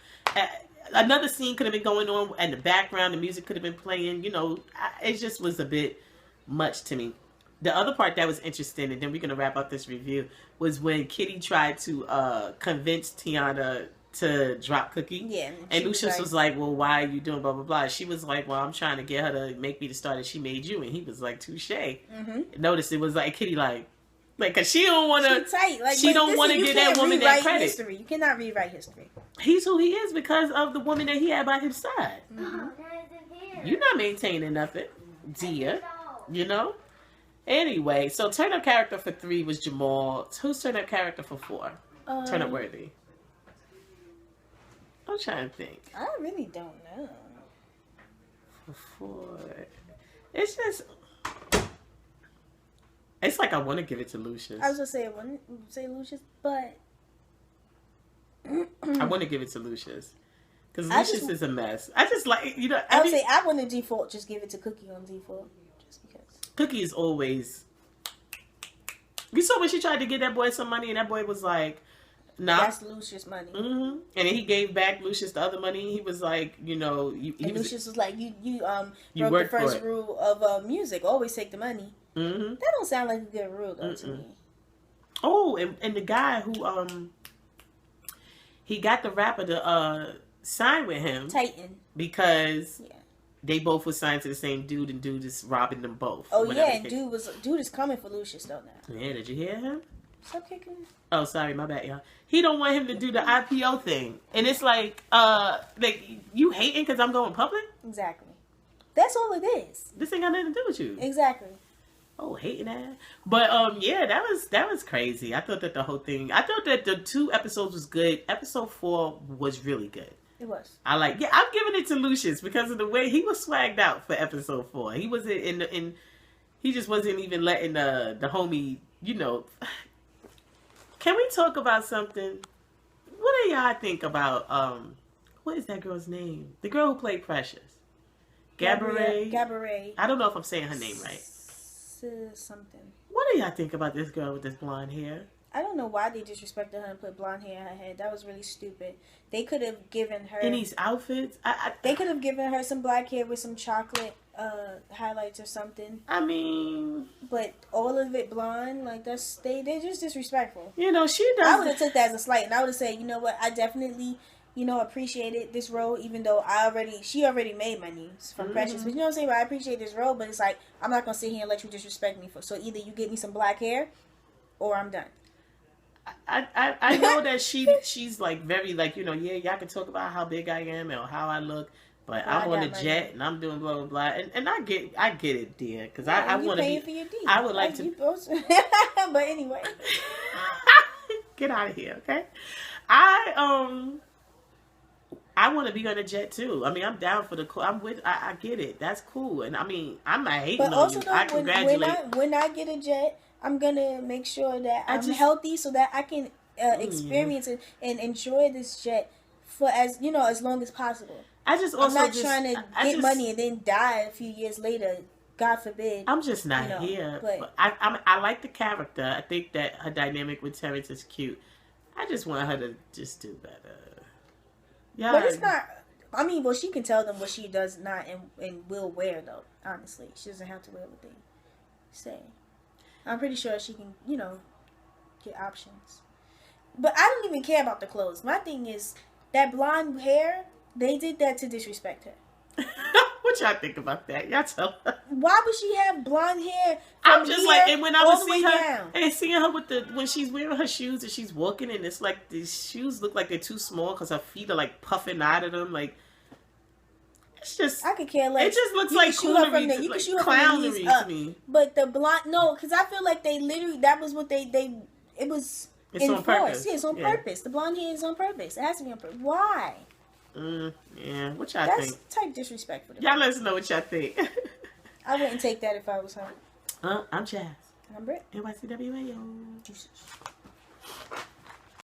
Speaker 1: Another scene could have been going on in the background. The music could have been playing. You know, it just was a bit much to me. The other part that was interesting, and then we're going to wrap up this review, was when Kitty tried to convince Tiana to drop Cookie. Yeah. And Lucious was like, well, why are you doing blah, blah, blah? She was like, well, I'm trying to get her to make me the star that she made you. And he was like, touche. Notice it was like, Kitty like, cause she don't want to, she don't want to give that woman that credit.
Speaker 2: History. You cannot rewrite history.
Speaker 1: He's who he is because of the woman that he had by his side. You're not maintaining nothing, dear. You know? Anyway, so turn-up character for 3 was Jamal. Who's turn-up character for 4? Turn-up worthy. I'm trying to think.
Speaker 2: I really don't know.
Speaker 1: For 4. It's just... It's like I want to give it to Lucious.
Speaker 2: I was going to say, I wouldn't say Lucious, but...
Speaker 1: I want to give it to Lucious. Because Lucious is a mess. I just like, you know...
Speaker 2: I would say I want to default, just give it to Cookie on default. Just because.
Speaker 1: Cookie is always... You saw when she tried to get that boy some money and that boy was like, No.
Speaker 2: That's Lucious money.
Speaker 1: Mm-hmm. And then he gave back Lucious the other money. He was like, you know,
Speaker 2: Lucious was like, you
Speaker 1: broke
Speaker 2: the first rule of music. Always take the money.
Speaker 1: Mm-hmm.
Speaker 2: That don't sound like a good rule though to me.
Speaker 1: Oh, and the guy who he got the rapper to sign with him,
Speaker 2: Titan,
Speaker 1: because they both were signed to the same dude, and dude is robbing them both.
Speaker 2: Oh yeah, and dude is coming for Lucious though now.
Speaker 1: Yeah, did you hear him?
Speaker 2: Stop kicking me.
Speaker 1: Oh, sorry, my bad, y'all. He don't want him to do the IPO thing, and it's like you hating because I'm going public?
Speaker 2: Exactly. That's all it is.
Speaker 1: This ain't got nothing to do with you.
Speaker 2: Exactly.
Speaker 1: Oh, hating that. But yeah, that was crazy. I thought that the whole thing. I thought that the 2 episodes was good. Episode 4 was really good.
Speaker 2: It was.
Speaker 1: I'm giving it to Lucious because of the way he was swagged out for episode 4. He wasn't in he just wasn't even letting the homie, you know. Can we talk about something? What do y'all think about what is that girl's name? The girl who played Precious.
Speaker 2: Gabourey.
Speaker 1: I don't know if I'm saying her name right.
Speaker 2: Something.
Speaker 1: What do y'all think about this girl with this blonde hair?
Speaker 2: I don't know why they disrespected her and put blonde hair in her head. That was really stupid. They could have given her
Speaker 1: in these outfits.
Speaker 2: They could have given her some black hair with some chocolate highlights or something.
Speaker 1: I mean,
Speaker 2: but all of it blonde, like they're just disrespectful.
Speaker 1: You know, she does.
Speaker 2: I would have took that as a slight, and I would have said, you know what, I definitely, you know, appreciated this role, even though she already made money from Precious. But you know what I'm saying? But I appreciate this role, but it's like, I'm not going to sit here and let you disrespect me so either you get me some black hair, or I'm done.
Speaker 1: I know that she's like very like, you know, yeah, y'all can talk about how big I am or how I look, but I'm on a jet and I'm doing blah blah blah, and I get it, dear, because I want to be. I would like to.
Speaker 2: But anyway,
Speaker 1: get out of here, okay? I want to be on a jet too. I mean, I'm down for the. I get it. That's cool, and I mean, I'm not hating on you. I congratulate.
Speaker 2: When I get a jet, I'm gonna make sure that I'm healthy so that I can experience it and enjoy this jet for as long as possible. I'm not trying to get money and then die a few years later. God forbid.
Speaker 1: I'm just not here. But I like the character. I think that her dynamic with Terrence is cute. I just want her to just do better. Yeah,
Speaker 2: but it's not. I mean, well, she can tell them what she does not and will wear though. Honestly, she doesn't have to wear what they say. I'm pretty sure she can, get options. But I don't even care about the clothes. My thing is that blonde hair. They did that to disrespect her.
Speaker 1: What y'all think about that? Y'all tell her.
Speaker 2: Why would she have blonde hair?
Speaker 1: I'm just like, and when I was seeing her, and seeing her when she's wearing her shoes and she's walking, and it's like these shoes look like they're too small because her feet are like puffing out of them. Like, it's just,
Speaker 2: I could care less.
Speaker 1: It just looks like clownery,
Speaker 2: you can shoot her
Speaker 1: clownery to me.
Speaker 2: But the blonde, no, because I feel like they literally, that was what it was.
Speaker 1: It's on purpose.
Speaker 2: Yeah, it's on purpose. The blonde hair is on purpose. It has to be on purpose. Why?
Speaker 1: Yeah, what y'all think?
Speaker 2: That's type disrespectful.
Speaker 1: Y'all let us know what y'all think.
Speaker 2: I wouldn't take that if I was her.
Speaker 1: I'm Chaz.
Speaker 2: I'm BRITT.
Speaker 1: NYCWAO.
Speaker 2: Jesus.